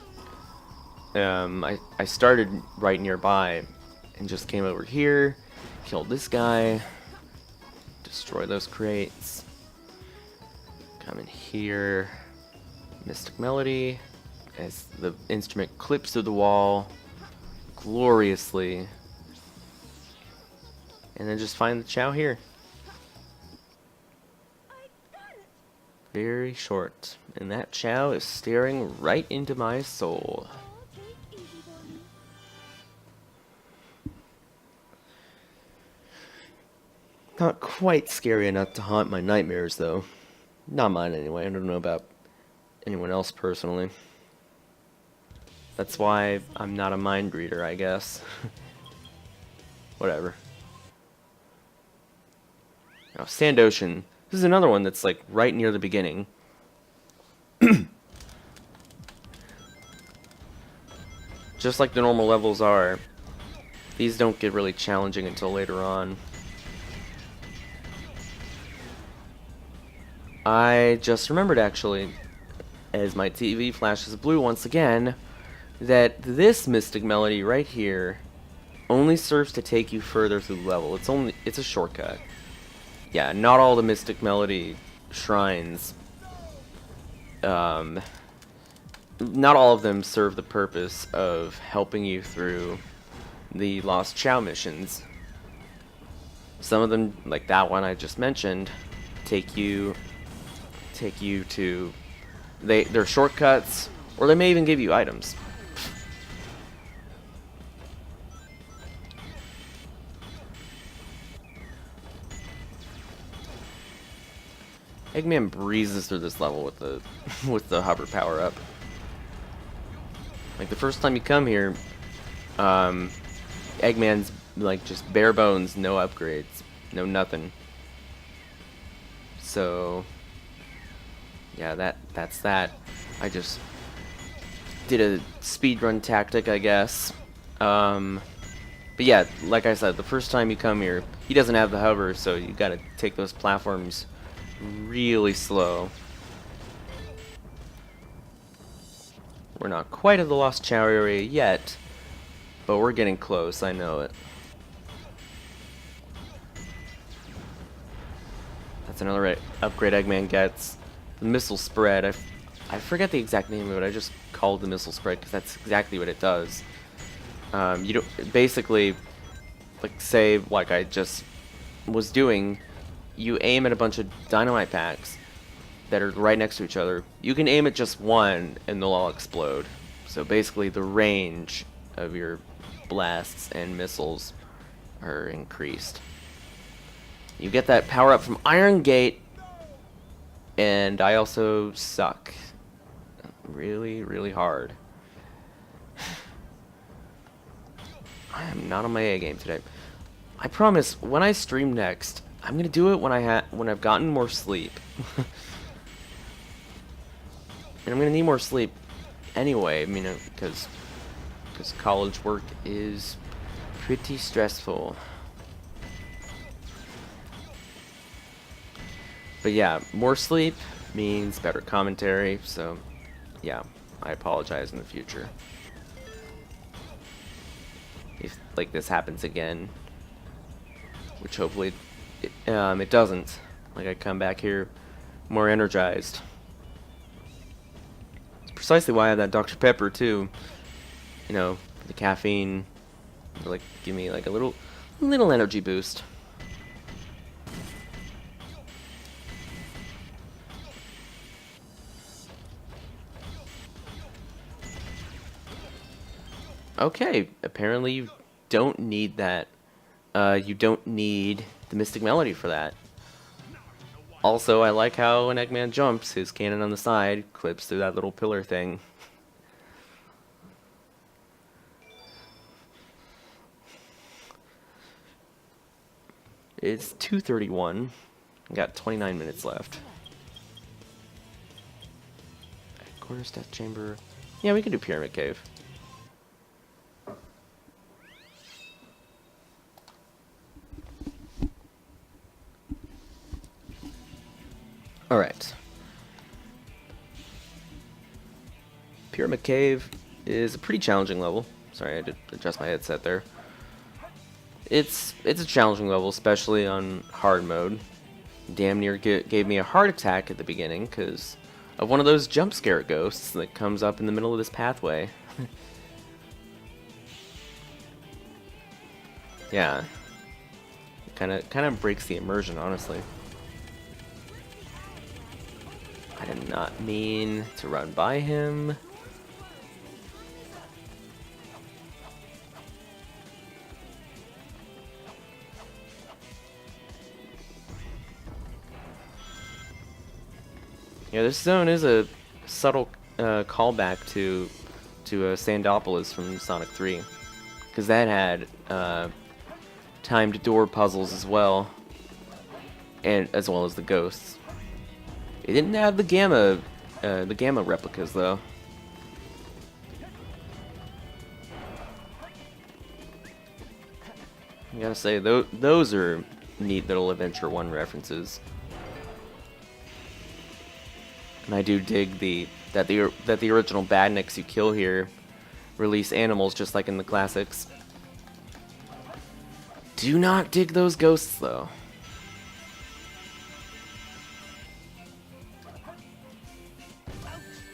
I started right nearby and just came over here, killed this guy, destroy those crates, come in here, Mystic Melody, as the instrument clips through the wall gloriously, and then just find the Chow here. Very short. And that Chow is staring right into my soul. Not quite scary enough to haunt my nightmares, though. Not mine, anyway. I don't know about anyone else personally. That's why I'm not a mind reader, I guess. Whatever. Now, Sand Ocean. This is another one that's like right near the beginning. Just like the normal levels are, these don't get really challenging until later on. I just remembered, actually, as my TV flashes blue once again, that this Mystic Melody right here only serves to take you further through the level. It's a shortcut. Yeah, not all the Mystic Melody shrines, not all of them serve the purpose of helping you through the Lost Chow missions. Some of them, like that one I just mentioned, take you to they're shortcuts, or they may even give you items. Eggman breezes through this level with the with the hover power up. Like the first time you come here, Eggman's like just bare bones, no upgrades, no nothing. So yeah, that's that. I just did a speedrun tactic, I guess. But yeah, like I said, the first time you come here, he doesn't have the hover, so you gotta take those platforms really slow. We're not quite at the Lost Chow area yet, but we're getting close, I know it. That's another upgrade Eggman gets. The missile spread. I forget the exact name of it. I just called the missile spread because that's exactly what it does. You don't basically, like, say, like I just was doing. You aim at a bunch of dynamite packs that are right next to each other. You can aim at just one and they'll all explode. So basically, the range of your blasts and missiles are increased. You get that power up from Iron Gate. And I also suck really, really hard. I am not on my A game today. I promise, when I stream next, I'm gonna do it when I've gotten more sleep. And I'm gonna need more sleep anyway. I mean, because college work is pretty stressful. But yeah, more sleep means better commentary, so yeah, I apologize in the future if like this happens again, which hopefully it doesn't. Like I come back here more energized. It's precisely why I have that Dr. Pepper too. You know, the caffeine to, like, give me like a little energy boost. Okay, apparently you don't need that. You don't need the Mystic Melody for that. Also, I like how when Eggman jumps, his cannon on the side clips through that little pillar thing. It's 2:31. Got 29 minutes left. Quarters Death Chamber. Yeah, we can do Pyramid Cave. Alright. Pyramid Cave is a pretty challenging level. Sorry, I had to adjust my headset there. It's a challenging level, especially on hard mode. Damn near gave me a heart attack at the beginning because of one of those jump scare ghosts that comes up in the middle of this pathway. Yeah. Kind of breaks the immersion, honestly. not mean to run by him. Yeah, this zone is a subtle callback to Sandopolis from Sonic 3, because that had timed door puzzles as well, and as well as the ghosts. It didn't have the gamma replicas though. I gotta say, those are neat little Adventure 1 references. And I do dig that the original badniks you kill here release animals just like in the classics. Do not dig those ghosts though.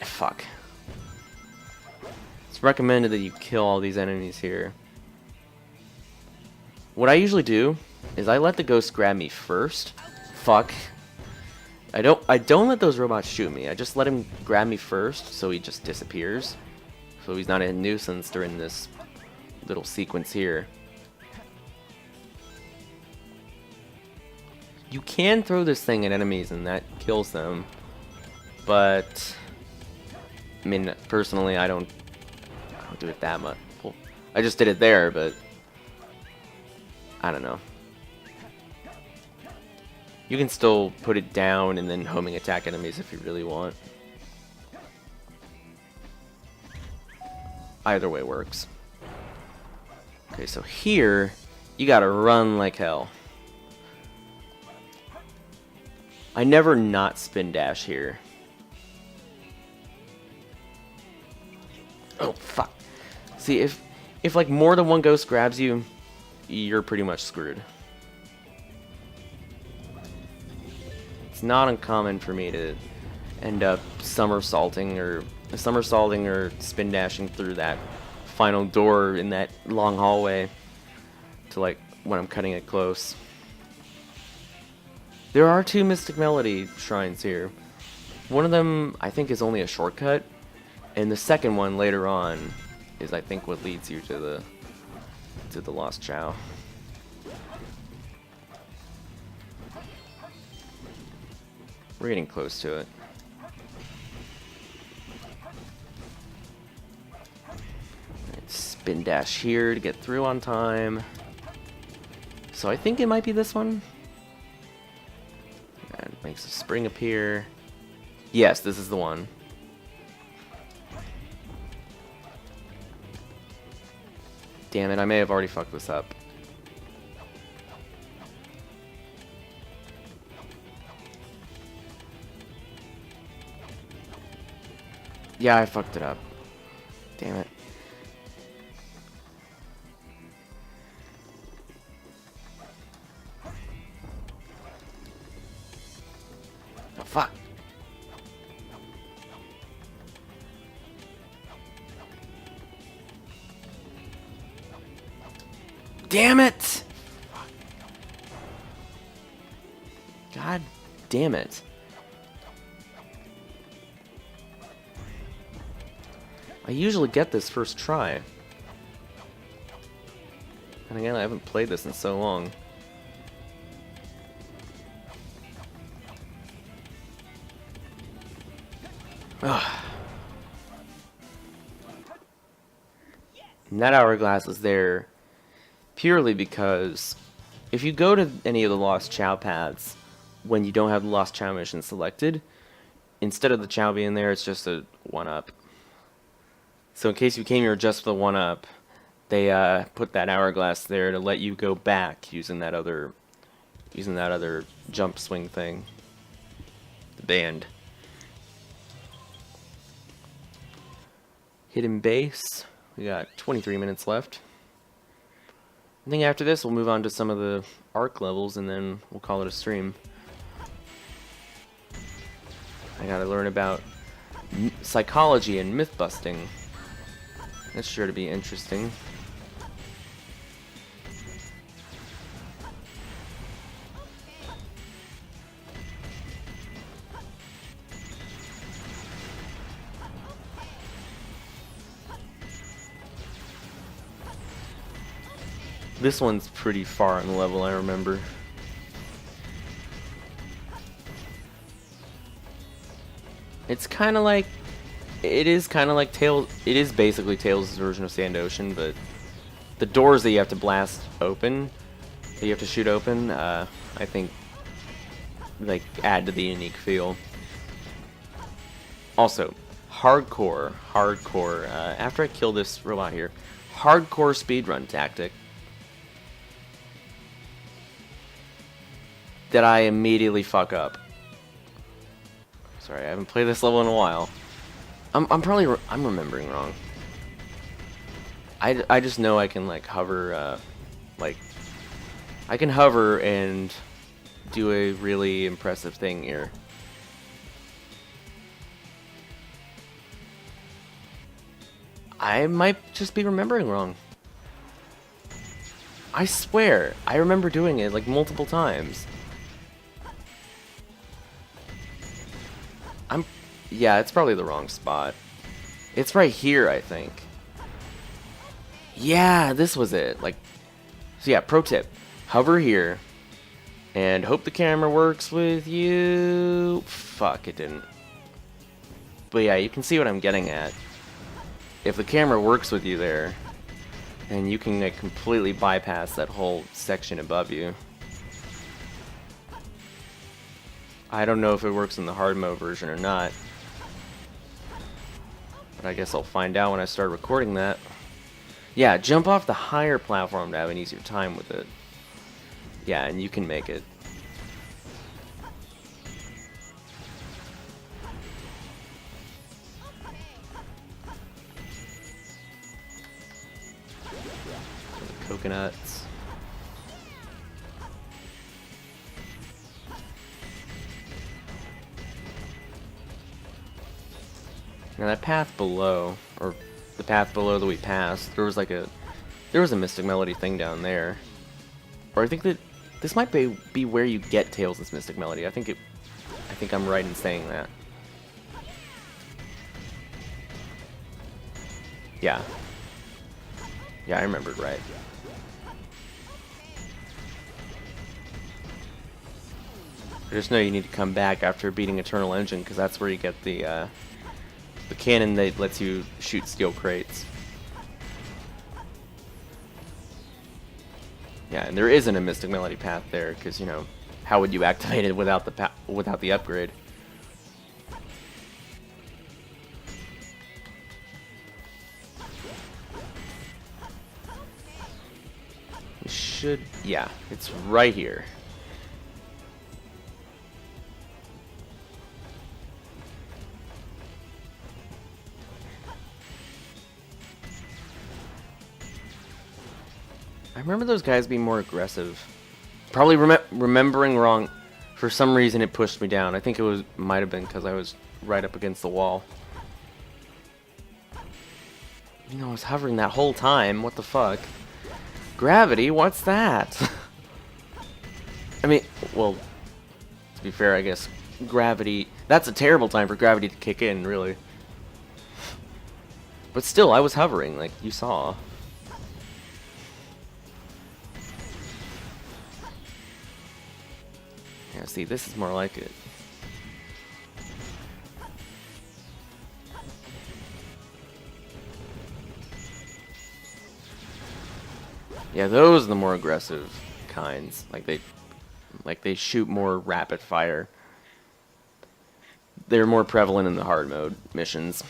Fuck. It's recommended that you kill all these enemies here. What I usually do is I let the ghost grab me first. Fuck. I don't let those robots shoot me. I just let him grab me first, so he just disappears. So he's not a nuisance during this little sequence here. You can throw this thing at enemies and that kills them. But I mean, personally, I don't do it that much. Well, I just did it there, but I don't know. You can still put it down and then homing attack enemies if you really want. Either way works. Okay, so here, you gotta run like hell. I never not spin dash here. Oh, fuck. See, if like more than one ghost grabs you, you're pretty much screwed. It's not uncommon for me to end up somersaulting or spin dashing through that final door in that long hallway to like when I'm cutting it close. There are 2 Mystic Melody shrines here. One of them I think is only a shortcut, and the second one later on is I think what leads you to the Lost Chow. We're getting close to it. Spin dash here to get through on time. So I think it might be this one. And makes a spring appear. Yes, this is the one. Damn it, I may have already fucked this up. Yeah, I fucked it up. Damn it. Oh, fuck. Damn it! God damn it. I usually get this first try. And again, I haven't played this in so long. Ugh. And that hourglass is there purely because if you go to any of the Lost Chow paths when you don't have the Lost Chow mission selected, instead of the Chow being there, it's just a 1-up. So in case you came here just for the 1-up, they put that hourglass there to let you go back using that other jump swing thing. The band. Hidden base. We got 23 minutes left. I think after this we'll move on to some of the arc levels and then we'll call it a stream. I gotta learn about psychology and myth busting. That's sure to be interesting. This one's pretty far on the level, I remember. It's kind of like... It is kind of like Tails... It is basically Tails' version of Sand Ocean, but... The doors that you have to blast open, that you have to shoot open, I think, like, add to the unique feel. Also, hardcore, after I kill this robot here, hardcore speedrun tactic that I immediately fuck up. Sorry, I haven't played this level in a while. I'm remembering wrong. I just know I can like hover, like I can hover and do a really impressive thing here. I might just be remembering wrong. I swear, I remember doing it like multiple times. Yeah, it's probably the wrong spot. It's right here, I think. Yeah, this was it. Like, so yeah, pro tip. Hover here. And hope the camera works with you. Fuck, it didn't. But yeah, you can see what I'm getting at. If the camera works with you there, then you can like, completely bypass that whole section above you. I don't know if it works in the hard mode version or not. But I guess I'll find out when I start recording that. Yeah, jump off the higher platform to have an easier time with it. Yeah, and you can make it. Coconuts. Now that path below, or the path below that we passed, there was a Mystic Melody thing down there. Or I think that this might be where you get Tails' Mystic Melody. I think I'm right in saying that. Yeah. Yeah, I remembered right. I just know you need to come back after beating Eternal Engine, because that's where you get the cannon that lets you shoot steel crates. Yeah, and there isn't a Mystic Melody path there, because, you know, how would you activate it without the upgrade? It should... yeah, it's right here. I remember those guys being more aggressive. Probably remembering wrong. For some reason it pushed me down. I think it might have been because I was right up against the wall. You know, I was hovering that whole time. What the fuck? Gravity? What's that? I mean, well, to be fair, I guess gravity... That's a terrible time for gravity to kick in, really. But still, I was hovering, like you saw. Yeah, see, this is more like it. Yeah, those are the more aggressive kinds. Like they shoot more rapid fire. They're more prevalent in the hard mode missions.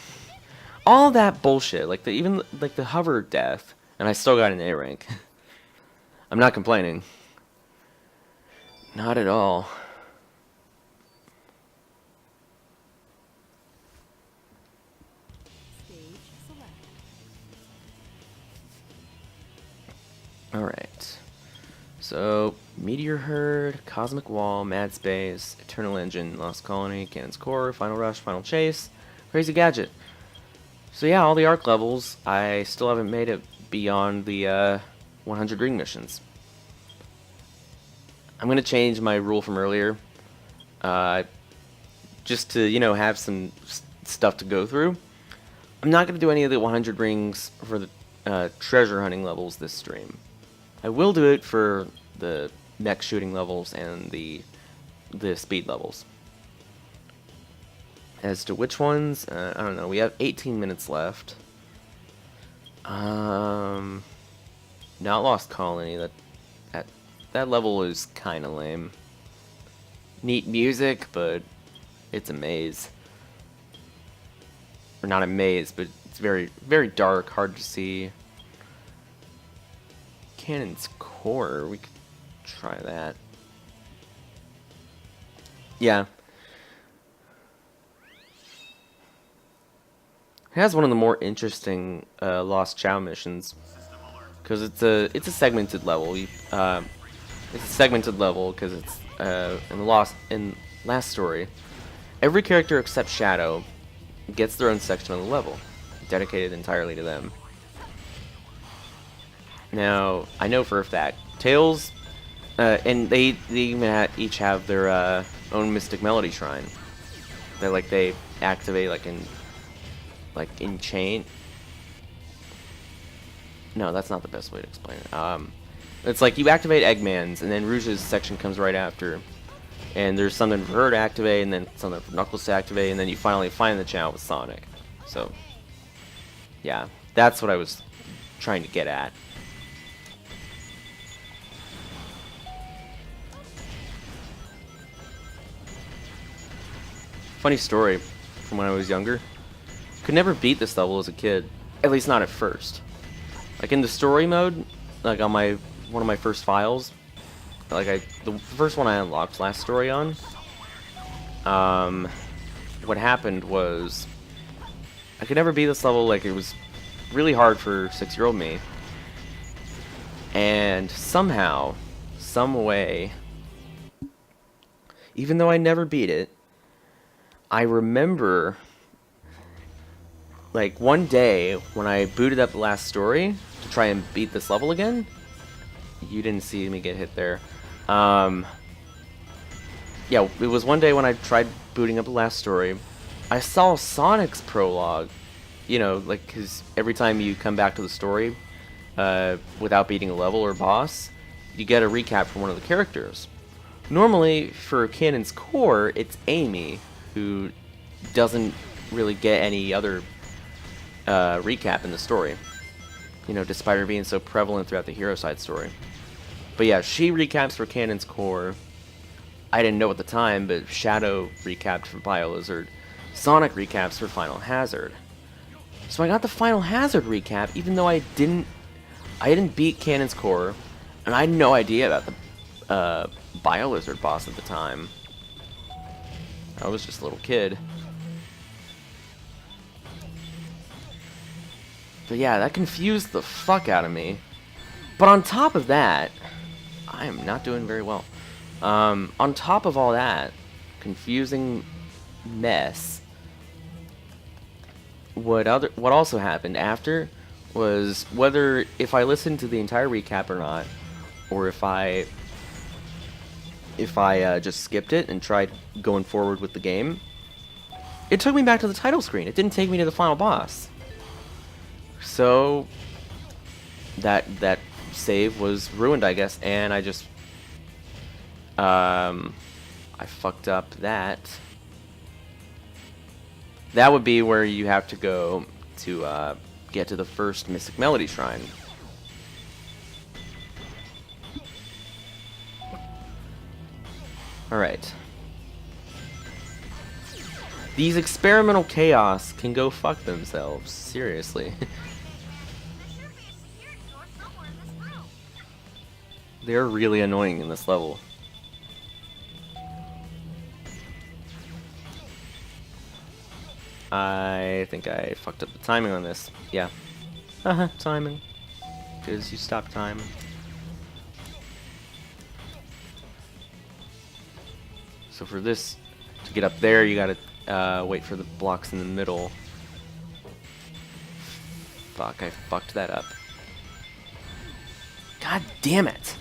All that bullshit, like even the hover death, and I still got an A rank. I'm not complaining. Not at all. Alright. So, Meteor Herd, Cosmic Wall, Mad Space, Eternal Engine, Lost Colony, Cannon's Core, Final Rush, Final Chase, Crazy Gadget. So yeah, all the arc levels, I still haven't made it beyond the 100 ring missions. I'm going to change my rule from earlier, just to, you know, have some stuff to go through. I'm not going to do any of the 100 rings for the treasure hunting levels this stream. I will do it for the mech shooting levels and the speed levels. As to which ones, I don't know. We have 18 minutes left. Not Lost Colony. That level is kind of lame. Neat music, but it's a maze. Or not a maze, but it's very, very dark, hard to see. Cannon's Core, we could try that. Yeah. It has one of the more interesting Lost Chow missions, because it's a segmented level. It's a segmented level because it's in last story. Every character except Shadow gets their own section of the level, dedicated entirely to them. Now, I know for a fact, Tails, and they even each have their own Mystic Melody Shrine. They activate in chain. No, that's not the best way to explain it. It's like you activate Eggman's, and then Rouge's section comes right after. And there's something for her to activate, and then something for Knuckles to activate, and then you finally find the channel with Sonic. So, yeah, that's what I was trying to get at. Funny story from when I was younger. Could never beat this level as a kid, at least not at first. Like in the story mode, like on one of my first files, the first one I unlocked last story on. What happened was I could never beat this level. Like it was really hard for 6-year-old me, and somehow, some way, even though I never beat it, I remember. Like, one day, when I booted up the last story to try and beat this level again, you didn't see me get hit there. Yeah, it was one day when I tried booting up the last story. I saw Sonic's prologue, because every time you come back to the story without beating a level or boss, you get a recap from one of the characters. Normally, for Cannon's Core, it's Amy, who doesn't really get any other recap in the story, despite her being so prevalent throughout the hero side story. But yeah, she recaps for Cannon's Core. I didn't know at the time, but Shadow recapped for BioLizard. Sonic recaps for Final Hazard. So I got the Final Hazard recap, even though I didn't beat Cannon's Core, and I had no idea about the BioLizard boss at the time. I was just a little kid. But yeah, that confused the fuck out of me. But on top of that, I am not doing very well. On top of all that confusing mess, what also happened after was whether if I listened to the entire recap or not, or if I just skipped it and tried going forward with the game, it took me back to the title screen. It didn't take me to the final boss. So that save was ruined, I guess, and I just I fucked up that. That would be where you have to go to get to the first Mystic Melody Shrine. Alright. These experimental chaos can go fuck themselves. Seriously. They're really annoying in this level. I think I fucked up the timing on this. Yeah. Timing. Because you stopped time. So for this, to get up there, you gotta wait for the blocks in the middle. Fuck, I fucked that up. God damn it!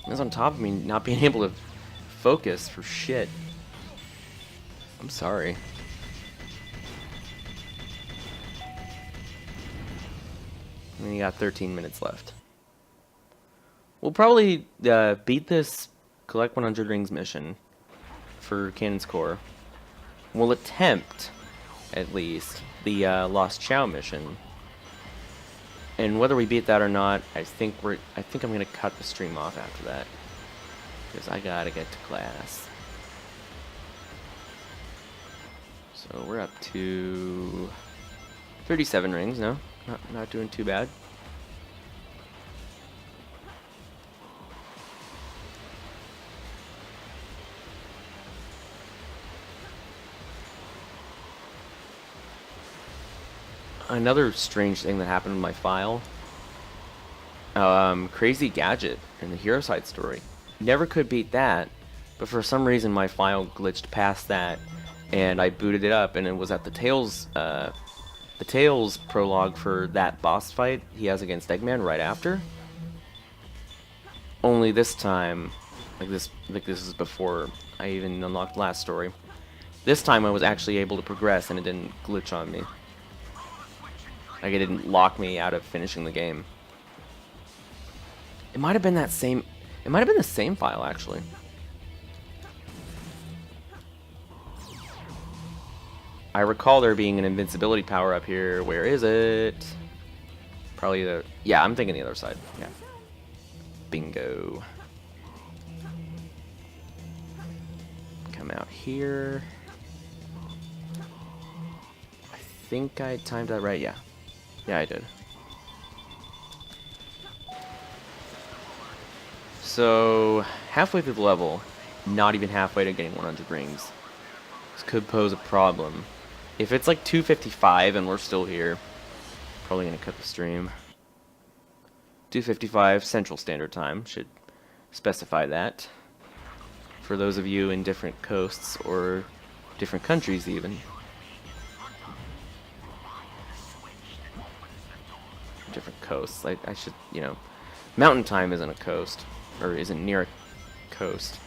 That's on top of me not being able to focus for shit. I'm sorry. And you got 13 minutes left. We'll probably beat this collect 100 rings mission for Cannon's Core. We'll attempt, at least, the Lost Chow mission. And whether we beat that or not, I think I'm gonna cut the stream off after that, because I gotta get to class. So we're up to 37 rings. No, not doing too bad. Another strange thing that happened with my file. Crazy Gadget in the Hero Side story. Never could beat that, but for some reason my file glitched past that, and I booted it up, and it was at the Tails prologue for that boss fight he has against Eggman right after. Only this time, like this is before I even unlocked the last story. This time I was actually able to progress, and it didn't glitch on me. Like, it didn't lock me out of finishing the game. It might have been that same... It might have been the same file, actually. I recall there being an invincibility power up here. Where is it? Probably the... Yeah, I'm thinking the other side. Yeah. Bingo. Come out here. I think I timed that right. Yeah. Yeah, I did. So, halfway through the level, not even halfway to getting 100 rings. This could pose a problem. If it's like 2:55 and we're still here, probably gonna cut the stream. 2:55 Central Standard Time, should specify that. For those of you in different coasts or different countries even. Different coasts. I should, you know, Mountain Time isn't a coast, or isn't near a coast.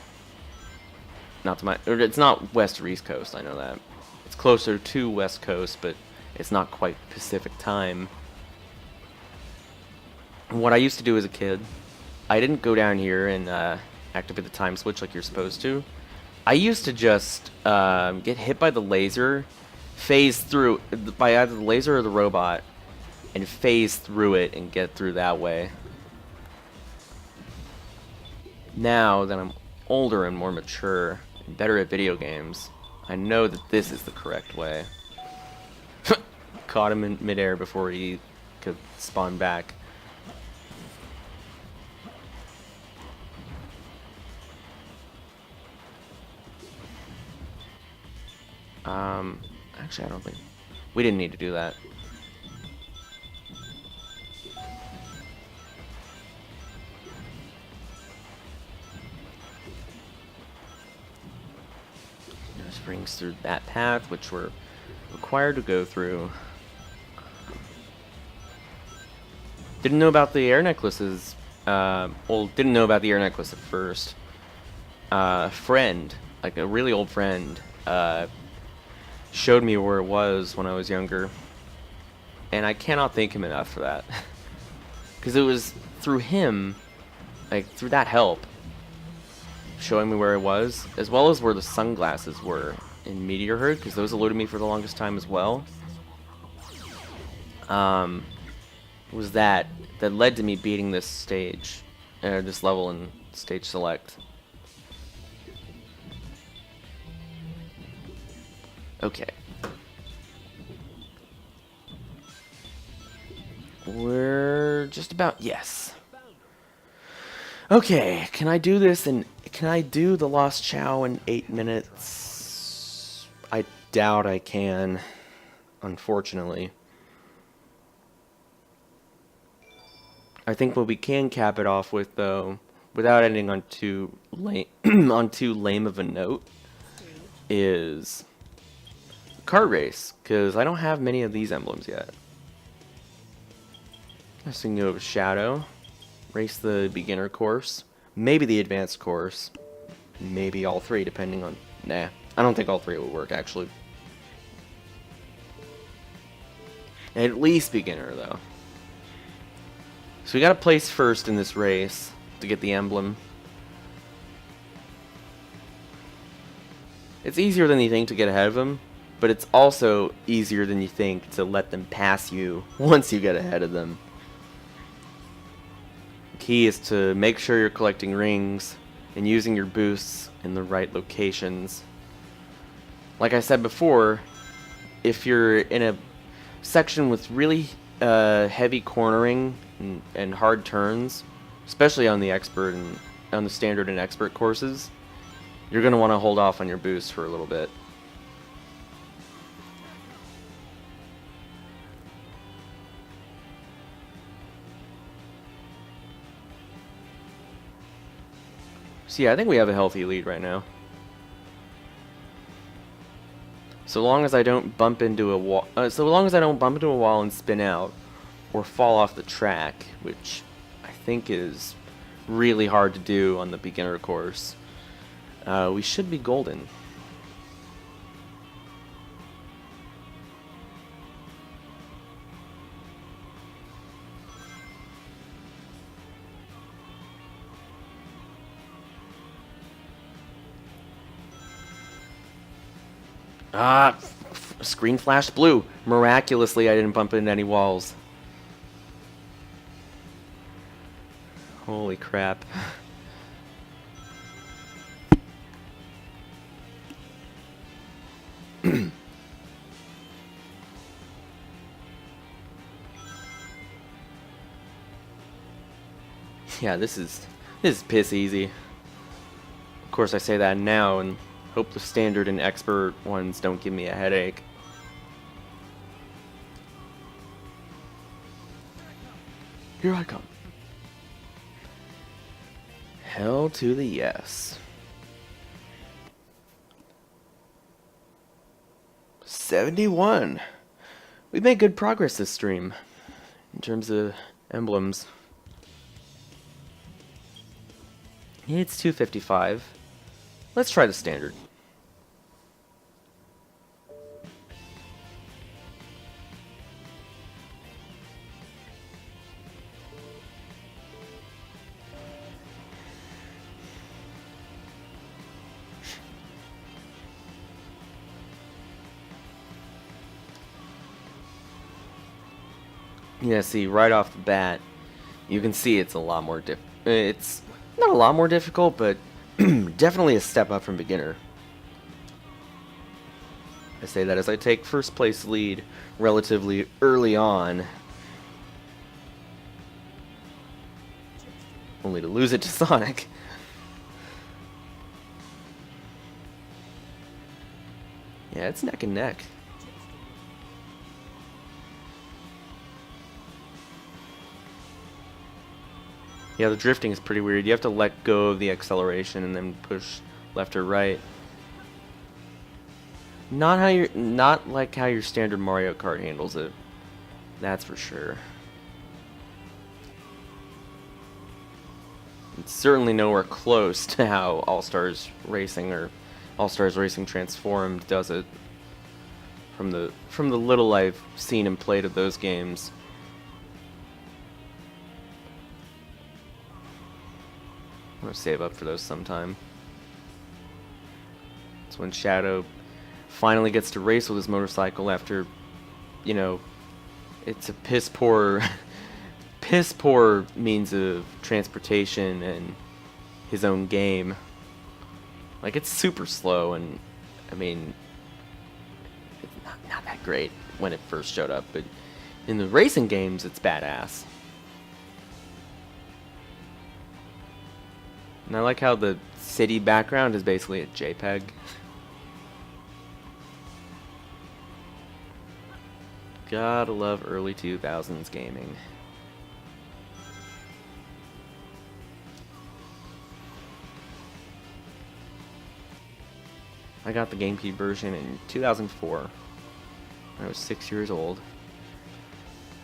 Not to my, or it's not West or East Coast. I know that it's closer to West Coast, but it's not quite Pacific Time. What I used to do as a kid, I didn't go down here and activate the time switch like you're supposed to. I used to just get hit by the laser, phase through by either the laser or the robot, and phase through it and get through that way. Now that I'm older and more mature and better at video games, I know that this is the correct way. Caught him in midair before he could spawn back. Actually, I don't think we didn't need to do that. Just brings through that path, which we're required to go through. Didn't know about the air necklaces. Well, didn't know about the air necklace at first. Friend, like a really old friend, showed me where it was when I was younger, and I cannot thank him enough for that. Because it was through him, like through that help, showing me where it was, as well as where the sunglasses were in Meteor Herd, because those eluded me for the longest time as well. Was that led to me beating this stage, this level in stage select. Okay. We're just about, yes. Okay, can I do this and can I do the Lost Chow in 8 minutes? I doubt I can, unfortunately. I think what we can cap it off with, though, without ending on too lame, on too lame of a note, is kart race, because I don't have many of these emblems yet. So we can go with Shadow, race the beginner course, maybe the advanced course, maybe all three, depending on... Nah, I don't think all three would work, actually. At least beginner, though. So we gotta place first in this race to get the emblem. It's easier than you think to get ahead of them, but it's also easier than you think to let them pass you once you get ahead of them. The key is to make sure you're collecting rings and using your boosts in the right locations. Like I said before, if you're in a section with really heavy cornering and hard turns, especially on the expert and on the standard and expert courses, you're going to want to hold off on your boost for a little bit. So yeah, I think we have a healthy lead right now. So long as I don't bump into a wall, and spin out, or fall off the track, which I think is really hard to do on the beginner course, we should be golden. Ah, screen flashed blue. Miraculously, I didn't bump into any walls. Holy crap. Yeah, this is piss easy. Of course, I say that now and hope the standard and expert ones don't give me a headache. Here I come. Hell to the yes. 71. We made good progress this stream in terms of emblems. It's 255. Let's try the standard. Yeah, see, right off the bat, you can see it's a lot more it's not a lot more difficult, but definitely a step up from beginner. I say that as I take first place lead relatively early on, only to lose it to Sonic. Yeah, it's neck and neck. Yeah, the drifting is pretty weird. You have to let go of the acceleration and then push left or right. Not like how your standard Mario Kart handles it. That's for sure. It's certainly nowhere close to how All-Stars Racing or All-Stars Racing Transformed does it. From the little I've seen and played of those games. I'm gonna save up for those sometime. It's when Shadow finally gets to race with his motorcycle after, you know, it's a piss poor means of transportation and his own game. Like, it's super slow, and I mean, it's not that great when it first showed up, but in the racing games, it's badass. And I like how the city background is basically a JPEG. Gotta love early 2000s gaming. I got the GameCube version in 2004. When I was 6 years old.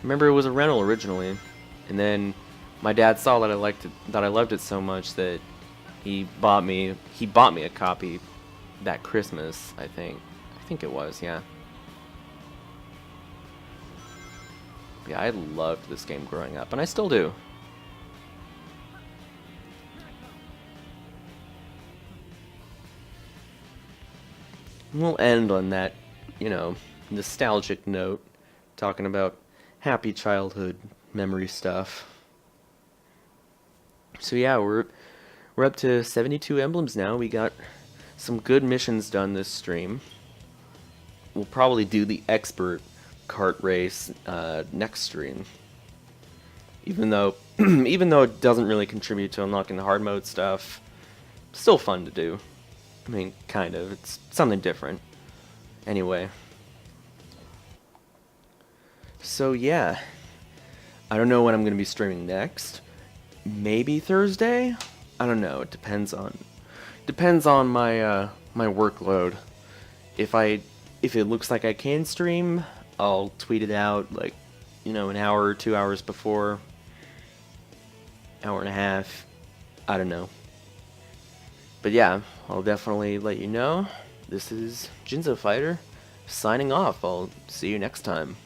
Remember, it was a rental originally, and then my dad saw that I loved it so much that he bought me a copy that Christmas, I think. I think it was, yeah. Yeah, I loved this game growing up, and I still do. We'll end on that, nostalgic note, talking about happy childhood memory stuff. So yeah, we're up to 72 emblems now. We got some good missions done this stream. We'll probably do the expert kart race next stream. Even though even though it doesn't really contribute to unlocking the hard mode stuff, still fun to do. I mean, kind of. It's something different. Anyway. So yeah. I don't know when I'm going to be streaming next. Maybe Thursday? I don't know. It depends on my my workload. If it looks like I can stream, I'll tweet it out like, an hour or 2 hours before. Hour and a half. I don't know. But yeah, I'll definitely let you know. This is Jinzo Fighter signing off. I'll see you next time.